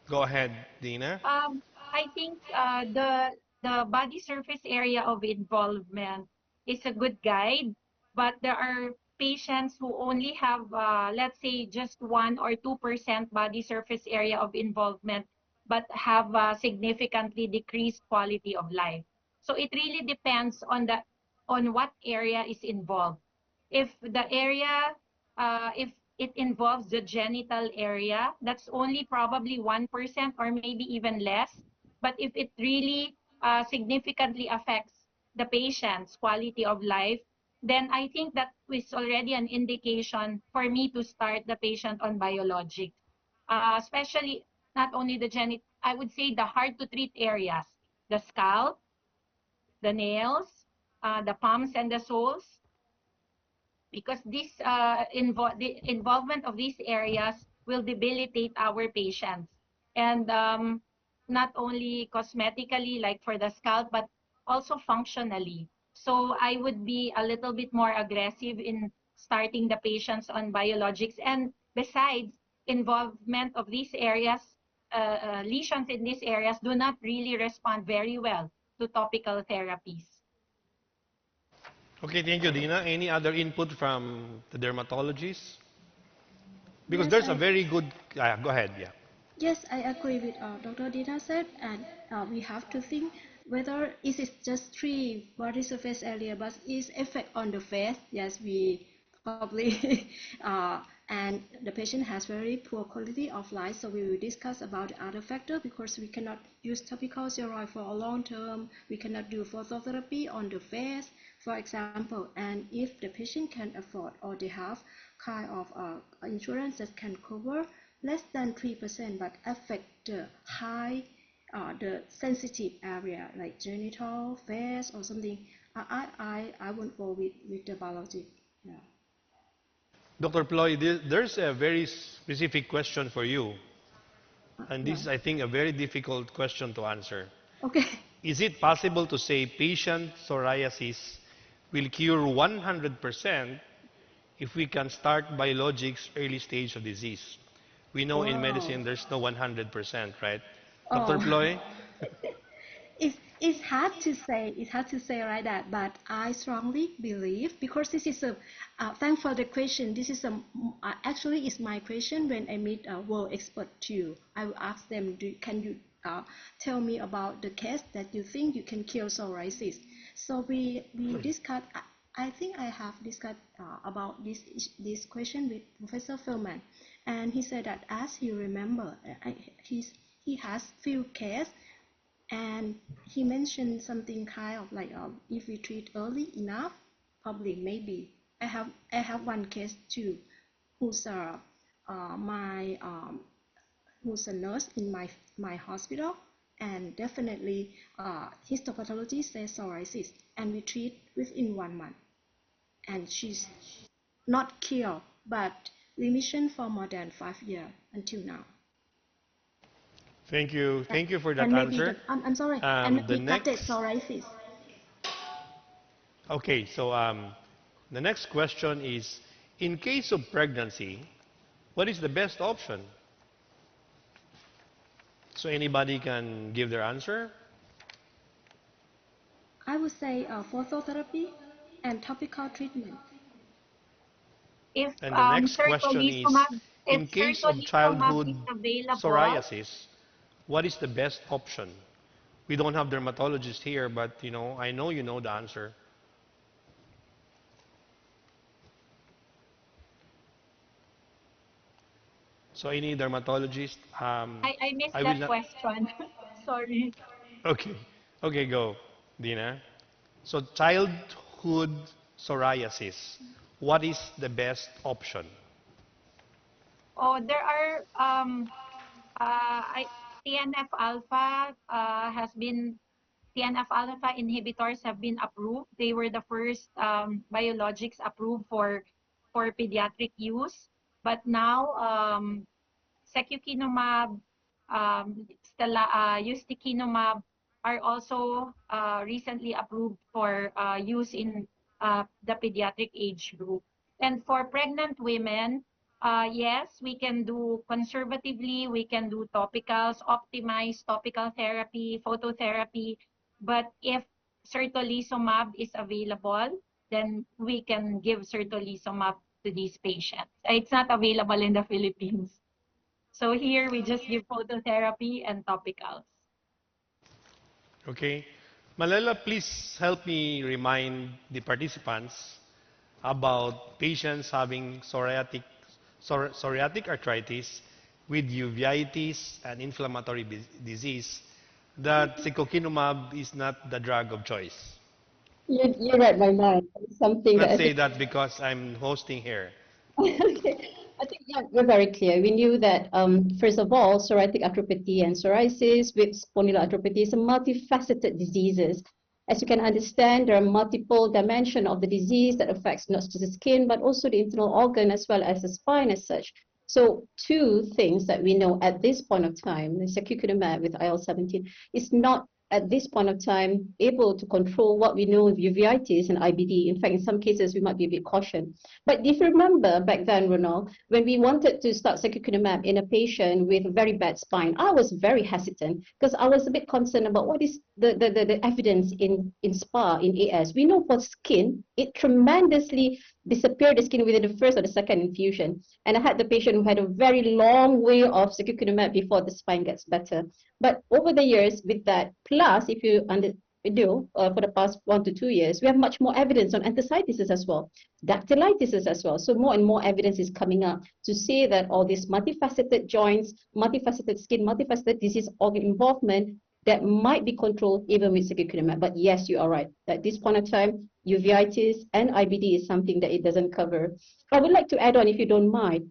Go ahead, Dina. I think the body surface area of involvement is a good guide, but there are patients who only have, let's say, just 1 or 2% body surface area of involvement, but have a significantly decreased quality of life. So it really depends on what area is involved. If the area, if it involves the genital area, that's only probably 1% or maybe even less. But if it really significantly affects the patient's quality of life, then I think that is already an indication for me to start the patient on biologics. Especially not only the genital, I would say the hard to treat areas, the scalp, the nails, the palms and the soles, because the involvement of these areas will debilitate our patients. And not only cosmetically, like for the scalp, but also functionally. So I would be a little bit more aggressive in starting the patients on biologics. And besides, involvement of these areas, lesions in these areas do not really respond very well to topical therapies. Okay, thank you, Dina. Any other input from the dermatologist? Because Yes, there's a very good. Go ahead, yeah. Yes, I agree with Dr. Dina said, and we have to think whether is it just 3 body surface area, but is effect on the face. Yes, we probably and the patient has very poor quality of life. So we will discuss about the other factor, because we cannot use topical steroid for a long term. We cannot do phototherapy on the face, for example. And if the patient can afford, or they have kind of insurance that can cover less than 3%, but affect the high, the sensitive area like genital, face, or something, I won't go with the biologic. Yeah. Dr. Ploy, there's a very specific question for you. And this is, I think, a very difficult question to answer. Okay. Is it possible to say patient psoriasis will cure 100% if we can start biologics early stage of disease? We know in medicine there's no 100%, right? Dr. Ploy? It's hard to say. It's hard to say like that, but I strongly believe, because this is a. Thanks for the question. This is actually it's my question when I meet a world expert too. I will ask them, can you tell me about the case that you think you can cure psoriasis? So we discuss. I think I have discussed about this question with Professor Feldman, and he said that as he remember, he has few cases. And he mentioned something kind of like, if we treat early enough, probably maybe. I have one case too, who's my who's a nurse in my hospital, and definitely histopathology says psoriasis, and we treat within 1 month, and she's not cured, but remission for more than 5 years until now. Thank you. Thank you for that And maybe answer. I'm sorry. And The maybe gutted next, psoriasis. okay, so the next question is, in case of pregnancy, what is the best option? So anybody can give their answer? I would say phototherapy and topical treatment. If And the next question is, certolizumab, if in case of certolizumab childhood is available, psoriasis, what is the best option? We don't have dermatologists here, but I know you know the answer. So any dermatologist? I missed I will that not. question. Sorry. Okay, okay, go, Dina. So childhood psoriasis, what is the best option? Oh, there are TNF alpha has been TNF alpha inhibitors have been approved. They were the first biologics approved for pediatric use. But now secukinumab, ustekinumab are also recently approved for use in the pediatric age group. And for pregnant women, yes, we can do conservatively, we can do topicals, optimized topical therapy, phototherapy. But if certolizumab is available, then we can give certolizumab to these patients. It's not available in the Philippines. So here we just give phototherapy and topicals. Okay. Malala, please help me remind the participants about patients having psoriatic arthritis with uveitis and inflammatory disease that secukinumab is not the drug of choice. You read my mind. Something that Let's I say think. that because I'm hosting here. Okay. I think we're very clear. We knew that, first of all, psoriatic arthropathy and psoriasis with spondyloarthropathy is a multifaceted diseases. As you can understand, there are multiple dimensions of the disease that affects not just the skin, but also the internal organ as well as the spine as such. So two things that we know at this point of time, the secukinumab with IL-17 is not at this point of time able to control what we know of uveitis and IBD. In fact, in some cases, we might be a bit cautious. But if you remember back then, Ronald, when we wanted to start secukinumab in a patient with a very bad spine, I was very hesitant because I was a bit concerned about what is the evidence in SPA, in AS. We know for skin, it tremendously disappeared the skin within the first or the second infusion. And I had the patient who had a very long way of secukinumab before the spine gets better. But over the years with that, plus if you for the past 1 to 2 years, we have much more evidence on enthesitis as well, dactylitis as well. So more and more evidence is coming up to say that all these multifaceted joints, multifaceted skin, multifaceted disease organ involvement that might be controlled even with secukinumab. But yes, you are right. At this point of time, uveitis and IBD is something that it doesn't cover. I would like to add on, if you don't mind,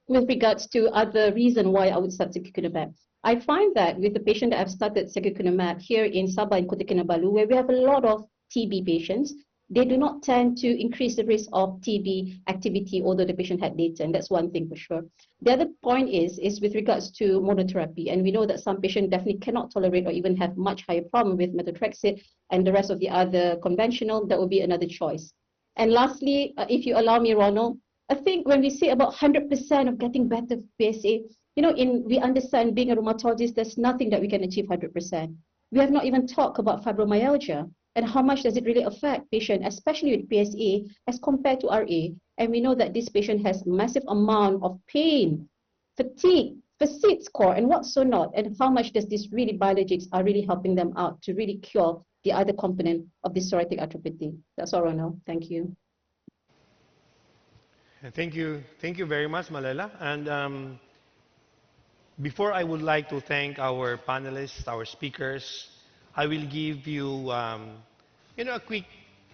with regards to other reason why I would start secukinumab. I find that with the patient that I've started secukinumab here in Sabah and Kota Kinabalu, where we have a lot of TB patients, they do not tend to increase the risk of TB activity, although the patient had latent. That's one thing for sure. The other point is with regards to monotherapy, and we know that some patients definitely cannot tolerate or even have much higher problem with methotrexate and the rest of the other conventional. That would be another choice. And lastly, if you allow me, Ronald, I think when we say about 100% of getting better PSA, we understand being a rheumatologist, there's nothing that we can achieve 100%. We have not even talked about fibromyalgia and how much does it really affect patient, especially with PSA as compared to RA. And we know that this patient has massive amount of pain, fatigue, score, and what's so not, and how much does this really biologics are really helping them out to really cure the other component of this psoriatic arthropathy. That's all I know. Thank you. Thank you very much, Malela. And before I would like to thank our panelists, our speakers, I will give you, a quick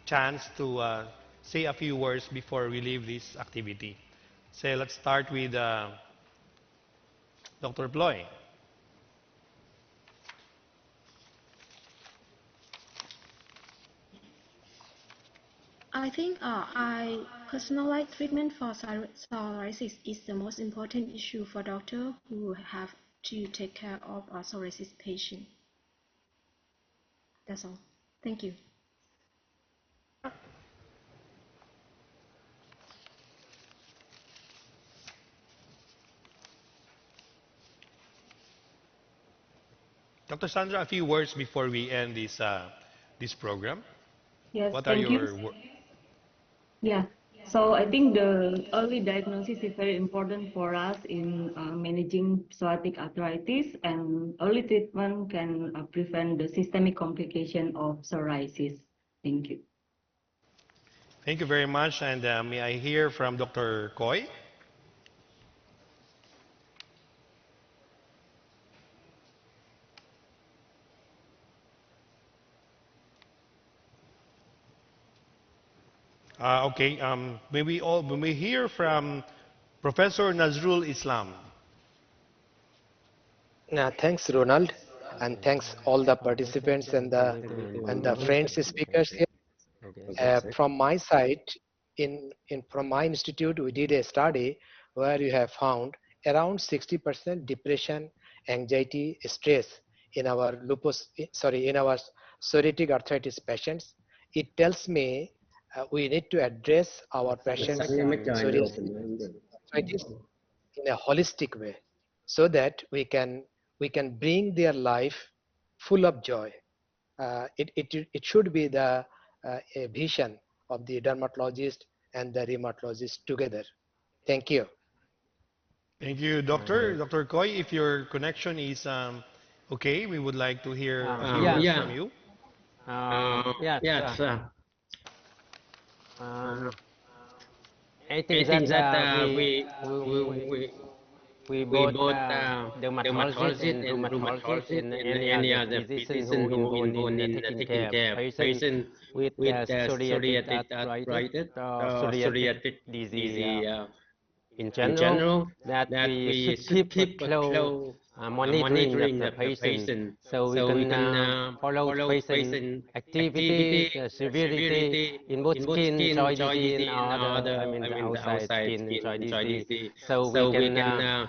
chance to say a few words before we leave this activity. So let's start with Dr. Ploy. I think personalized treatment for psoriasis is the most important issue for doctors who have to take care of a psoriasis patient. That's all. Thank you. Dr. Sandra, a few words before we end this program. Yes, What are thank you. your Yeah, so I think the early diagnosis is very important for us in managing psoriatic arthritis, and early treatment can prevent the systemic complication of psoriasis. Thank you. Thank you very much, and may I hear from Dr. Koy? Okay, may we hear from Professor Nazrul Islam? Thanks, Ronald, and thanks all the participants and the friends speakers here. From my side, from my institute, we did a study where we have found around 60% depression, anxiety, stress in our in our psoriatic arthritis patients. It tells me we need to address our patients' psoriasis arthritis in a holistic way, so that we can bring their life full of joy. It should be the a vision of the dermatologist and the rheumatologist together. Thank you. Thank you, Doctor. Dr. Koy, if your connection is okay, we would like to hear a few words from you. Yes. I think that we both dermatologists and rheumatologists and any other physician who involved in taking care of patients with psoriatic arthritis, psoriatic disease in general, that we should keep a close monitoring of the patient, so we can follow patient activity, severity in both skin joint disease and other, the outside skin and joint disease, so we can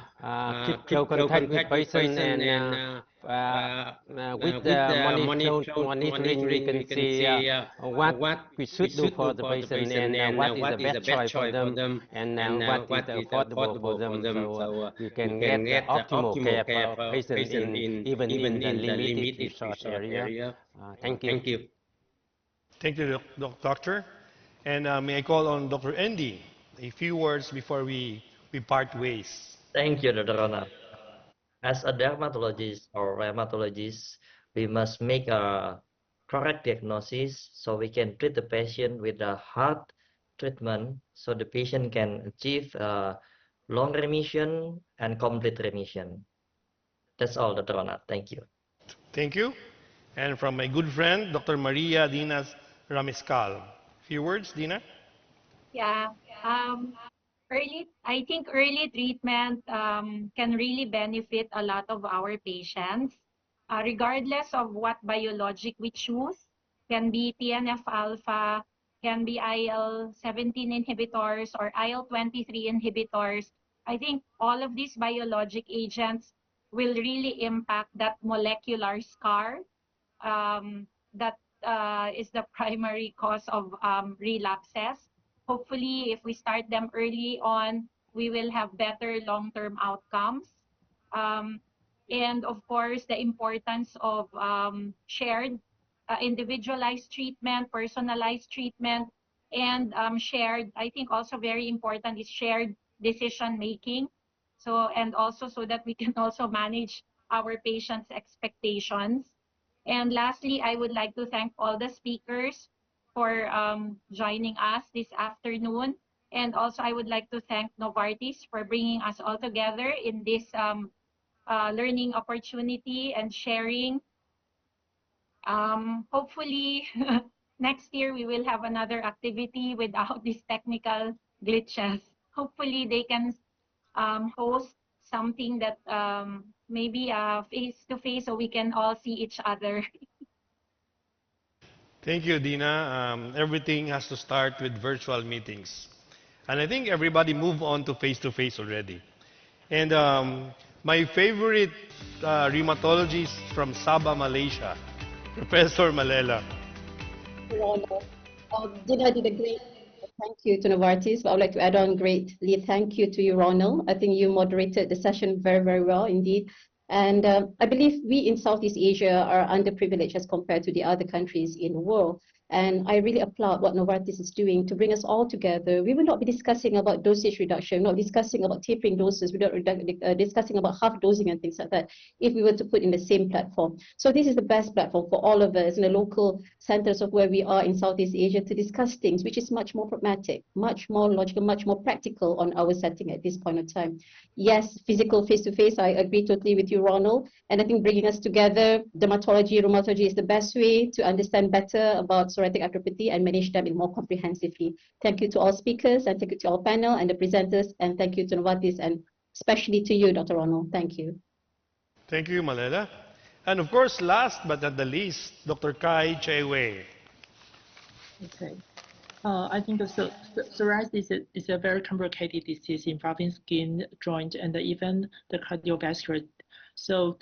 keep close contact with patient, and with the monitoring we can see what we should do for the patient, and what is the best choice for them, and what is affordable for them, so we can get the optimal care for our patient even in the limited resource area. Thank you. Thank you, Doctor. And may I call on Dr. Andy, a few words before we part ways. Thank you, Dr. Ronald. As a dermatologist or rheumatologist, we must make a correct diagnosis, so we can treat the patient with a hard treatment, so the patient can achieve long remission and complete remission. That's all, Dr. Ronald. Thank you. Thank you. And from my good friend, Dr. Maria Dinas Ramescal. Few words, Dina? Yeah. I think early treatment can really benefit a lot of our patients, regardless of what biologic we choose. Can be TNF alpha, can be IL-17 inhibitors or IL-23 inhibitors. I think all of these biologic agents will really impact that molecular scar that is the primary cause of relapses. Hopefully, if we start them early on, we will have better long-term outcomes. Um, and of course, the importance of shared, individualized treatment, personalized treatment, and shared, I think also very important is shared decision making. So, and also so that we can also manage our patients' expectations. And lastly, I would like to thank all the speakers for joining us this afternoon. And also, I would like to thank Novartis for bringing us all together in this learning opportunity and sharing. Hopefully, next year we will have another activity without these technical glitches. Hopefully, they can host something that maybe face to face so we can all see each other. Thank you, Dina. Everything has to start with virtual meetings. And I think everybody moved on to face already. And my favorite rheumatologist from Sabah, Malaysia, Professor Malela. Ronald. Dina did a great thank you to Novartis, but I would like to add on greatly thank you to you, Ronald. I think you moderated the session very, very well indeed. And I believe we in Southeast Asia are underprivileged as compared to the other countries in the world. And I really applaud what Novartis is doing to bring us all together. We will not be discussing about dosage reduction, not discussing about tapering doses, we're not discussing about half dosing and things like that, if we were to put in the same platform. So this is the best platform for all of us in the local centers of where we are in Southeast Asia to discuss things, which is much more pragmatic, much more logical, much more practical on our setting at this point of time. Yes, physical face-to-face, I agree totally with you, Ronald. And I think bringing us together, dermatology, rheumatology is the best way to understand better about psoriatic arthropathy and manage them in more comprehensively. Thank you to all speakers, and thank you to all panel and the presenters, and thank you to Novartis, and especially to you, Dr. Ronald. Thank you. Thank you, Malela. And of course, last but not the least, Dr. Kai Chai-Wei. Okay. I think psoriasis is a very complicated disease involving skin, joint, and even the cardiovascular. So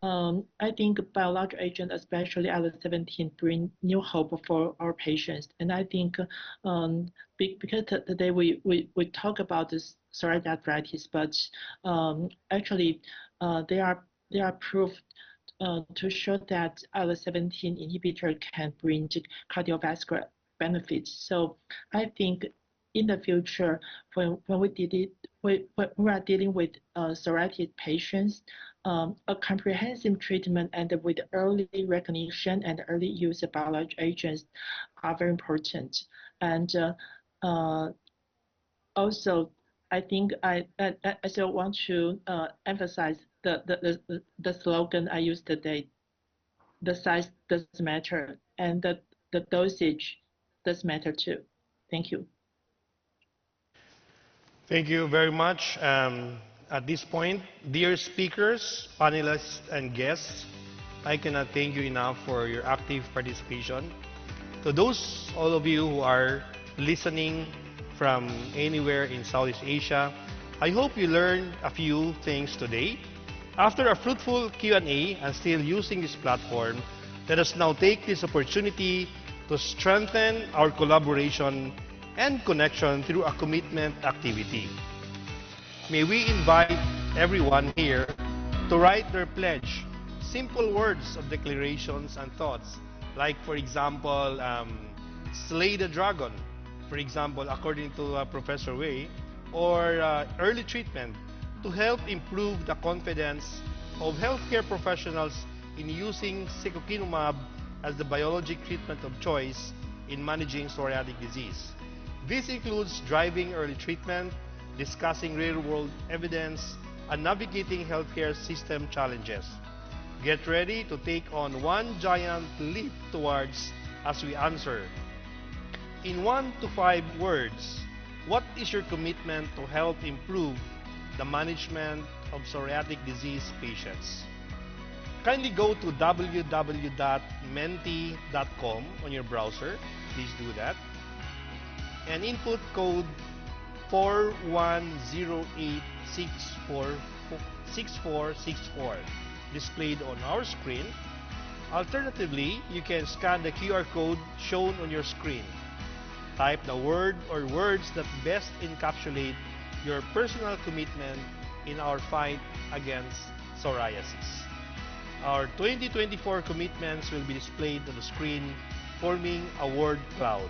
I think biologic agents, especially IL-17, bring new hope for our patients. And I think because today we talk about this psoriatic arthritis, but actually they are proof to show that IL-17 inhibitor can bring cardiovascular benefits. So I think in the future, when we are dealing with psoriatic patients, a comprehensive treatment and with early recognition and early use of biologic agents are very important. And also, I think I still want to emphasize the slogan I used today. The size does matter, and the dosage does matter too. Thank you. Thank you very much. At this point, dear speakers, panelists, and guests, I cannot thank you enough for your active participation. To those, all of you who are listening from anywhere in Southeast Asia, I hope you learned a few things today. After a fruitful Q&A and still using this platform, let us now take this opportunity to strengthen our collaboration and connection through a commitment activity. May we invite everyone here to write their pledge, simple words of declarations and thoughts, like for example, slay the dragon, for example, according to Professor Wei, or early treatment to help improve the confidence of healthcare professionals in using secukinumab as the biologic treatment of choice in managing psoriatic disease. This includes driving early treatment, discussing real-world evidence, and navigating healthcare system challenges. Get ready to take on one giant leap towards as we answer. In 1 to 5 words, what is your commitment to help improve the management of psoriatic disease patients? Kindly go to www.menti.com on your browser. Please do that. And input code 41086464 displayed on our screen. Alternatively, you can scan the QR code shown on your screen. Type the word or words that best encapsulate your personal commitment in our fight against psoriasis. Our 2024 commitments will be displayed on the screen, forming a word cloud.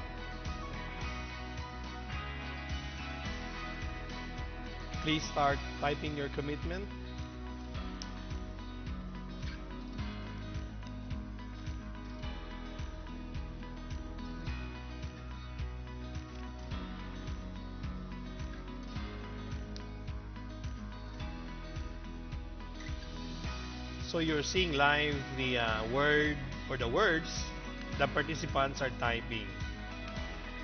Please start typing your commitment. So you're seeing live the word or the words the participants are typing.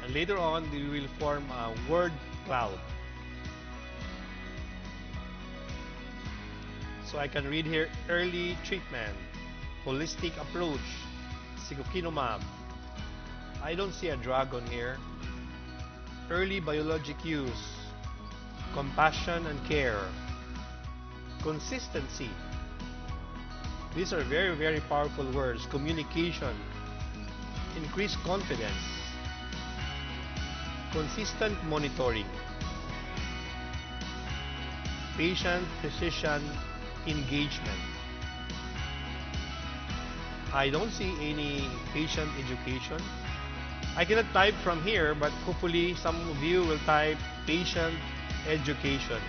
And later on, we will form a word cloud. So I can read here, early treatment, holistic approach, secukinumab. I don't see a drug on here. Early biologic use, compassion and care, consistency. These are very, very powerful words. Communication, increased confidence, consistent monitoring, patient-physician engagement. I don't see any patient education. I cannot type from here, but hopefully some of you will type patient education.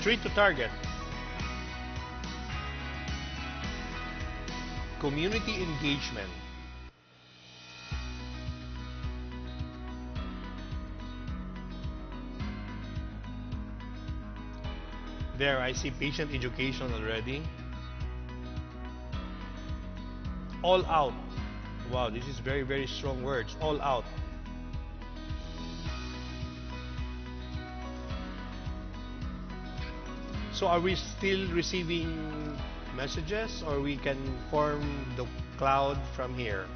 Treat to target. Community engagement. There, I see patient education already. All out. Wow, this is very, very strong words. All out. So are we still receiving messages, or we can form the cloud from here?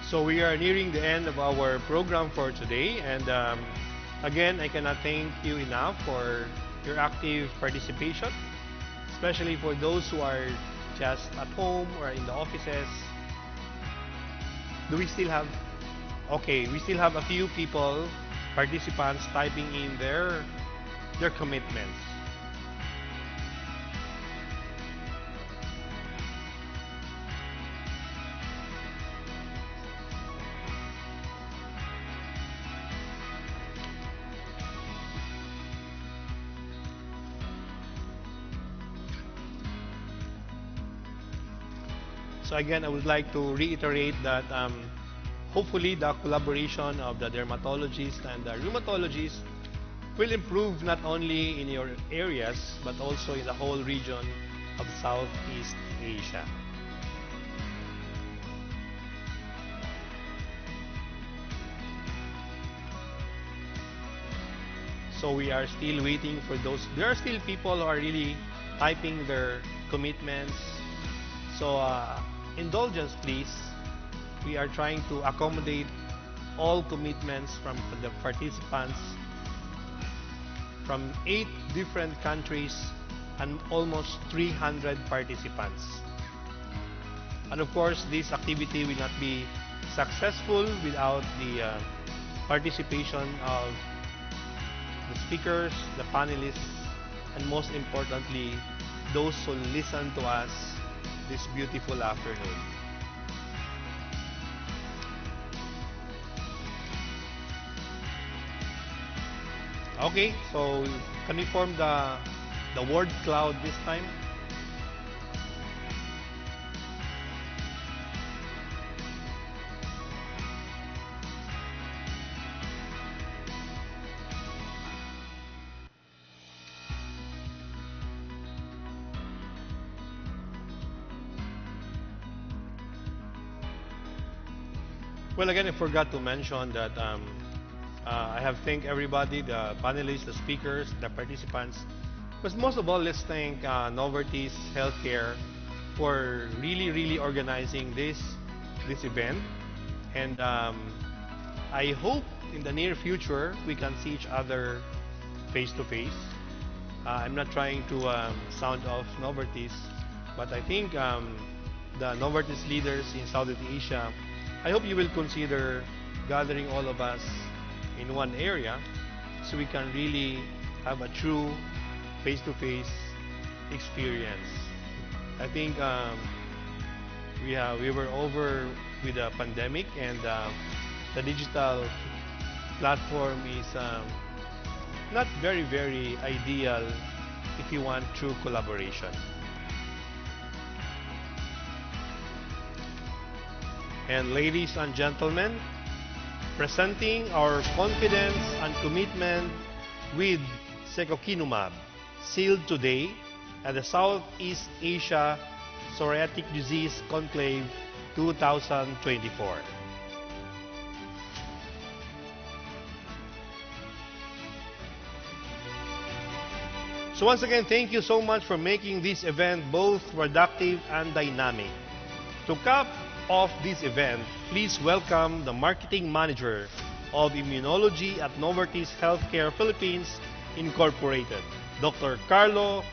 So we are nearing the end of our program for today, and again, I cannot thank you enough for your active participation, especially for those who are just at home or in the offices. Do we still have? Okay, we still have a few people, participants typing in their commitments. So again, I would like to reiterate that hopefully the collaboration of the dermatologists and the rheumatologists will improve not only in your areas but also in the whole region of Southeast Asia. So we are still waiting for those. There are still people who are really typing their commitments. So indulgence, please. We are trying to accommodate all commitments from the participants from 8 different countries and almost 300 participants. And of course, this activity will not be successful without the participation of the speakers, the panelists, and most importantly, those who listen to us this beautiful afternoon. Okay, so can we form the word cloud this time? Well, again, I forgot to mention that I have thanked everybody, the panelists, the speakers, the participants. But most of all, let's thank Novartis Healthcare for really organizing this event. And I hope in the near future we can see each other face to face. I'm not trying to sound off Novartis, but I think the Novartis leaders in Southeast Asia, I hope you will consider gathering all of us in one area so we can really have a true face-to-face experience. I think we were over with the pandemic, and the digital platform is not very ideal if you want true collaboration. And ladies and gentlemen, presenting our confidence and commitment with secukinumab, sealed today at the Southeast Asia Psoriatic Disease Conclave 2024. So once again, thank you so much for making this event both productive and dynamic. To cap off this event, please welcome the Marketing Manager of Immunology at Novartis Healthcare Philippines Incorporated, Dr. Carlo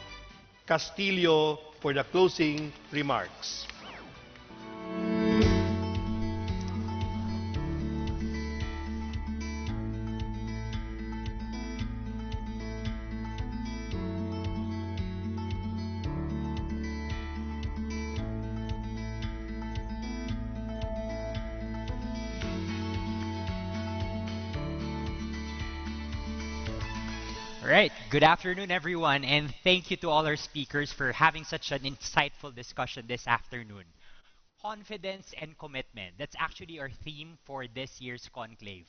Castillo, for the closing remarks. All right, good afternoon, everyone, and thank you to all our speakers for having such an insightful discussion this afternoon. Confidence and commitment. That's actually our theme for this year's conclave.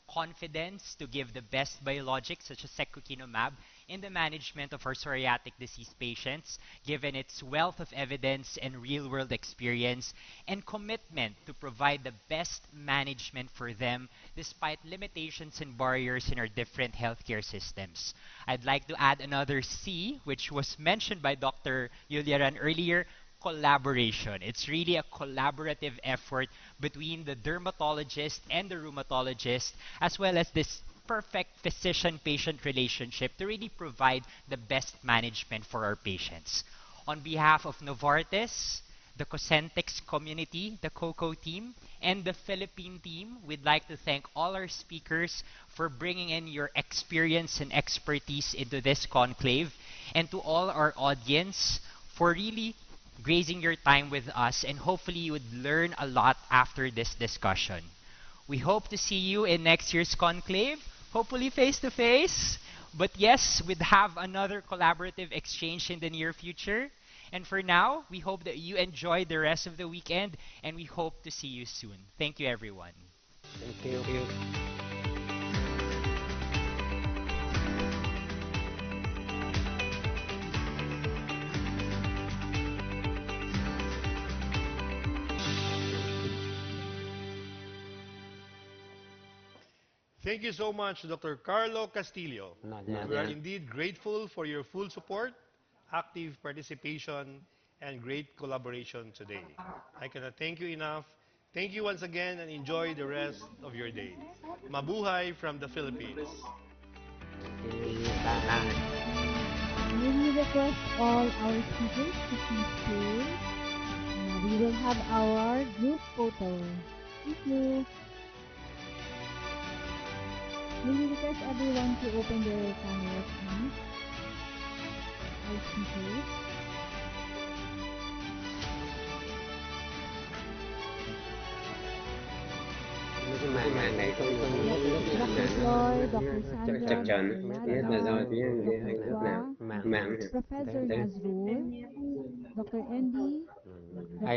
Confidence to give the best biologics, such as secukinumab, in the management of our psoriatic disease patients, given its wealth of evidence and real-world experience, and commitment to provide the best management for them despite limitations and barriers in our different healthcare systems. I'd like to add another C, which was mentioned by Dr. Yuliaran earlier, collaboration. It's really a collaborative effort between the dermatologist and the rheumatologist, as well as this perfect physician-patient relationship to really provide the best management for our patients. On behalf of Novartis, the Cosentix community, the COCO team, and the Philippine team, we'd like to thank all our speakers for bringing in your experience and expertise into this conclave, and to all our audience for really gracing your time with us, and hopefully you would learn a lot after this discussion. We hope to see you in next year's conclave, hopefully face to face. But yes, we'd have another collaborative exchange in the near future. And for now, we hope that you enjoy the rest of the weekend, and we hope to see you soon. Thank you, everyone. Thank you. Thank you so much, Dr. Carlo Castillo. We are Yeah. indeed grateful for your full support, active participation, and great collaboration today. I cannot thank you enough. Thank you once again, and enjoy the rest of your day. Mabuhay from the Philippines. Okay, bye. May we request all our speakers to please stay. We will have our group photo. Thank you. May we request everyone to open their cameras, please. Our speakers. Cái màn này không không Yes, rất là Dr. Floyd, Dr. Sandra, chập chờn, Dr. thứ nhất là Laza, do Dr. thứ nào Qua, mạng Professor thế Nazrul, Dr. Andy, ai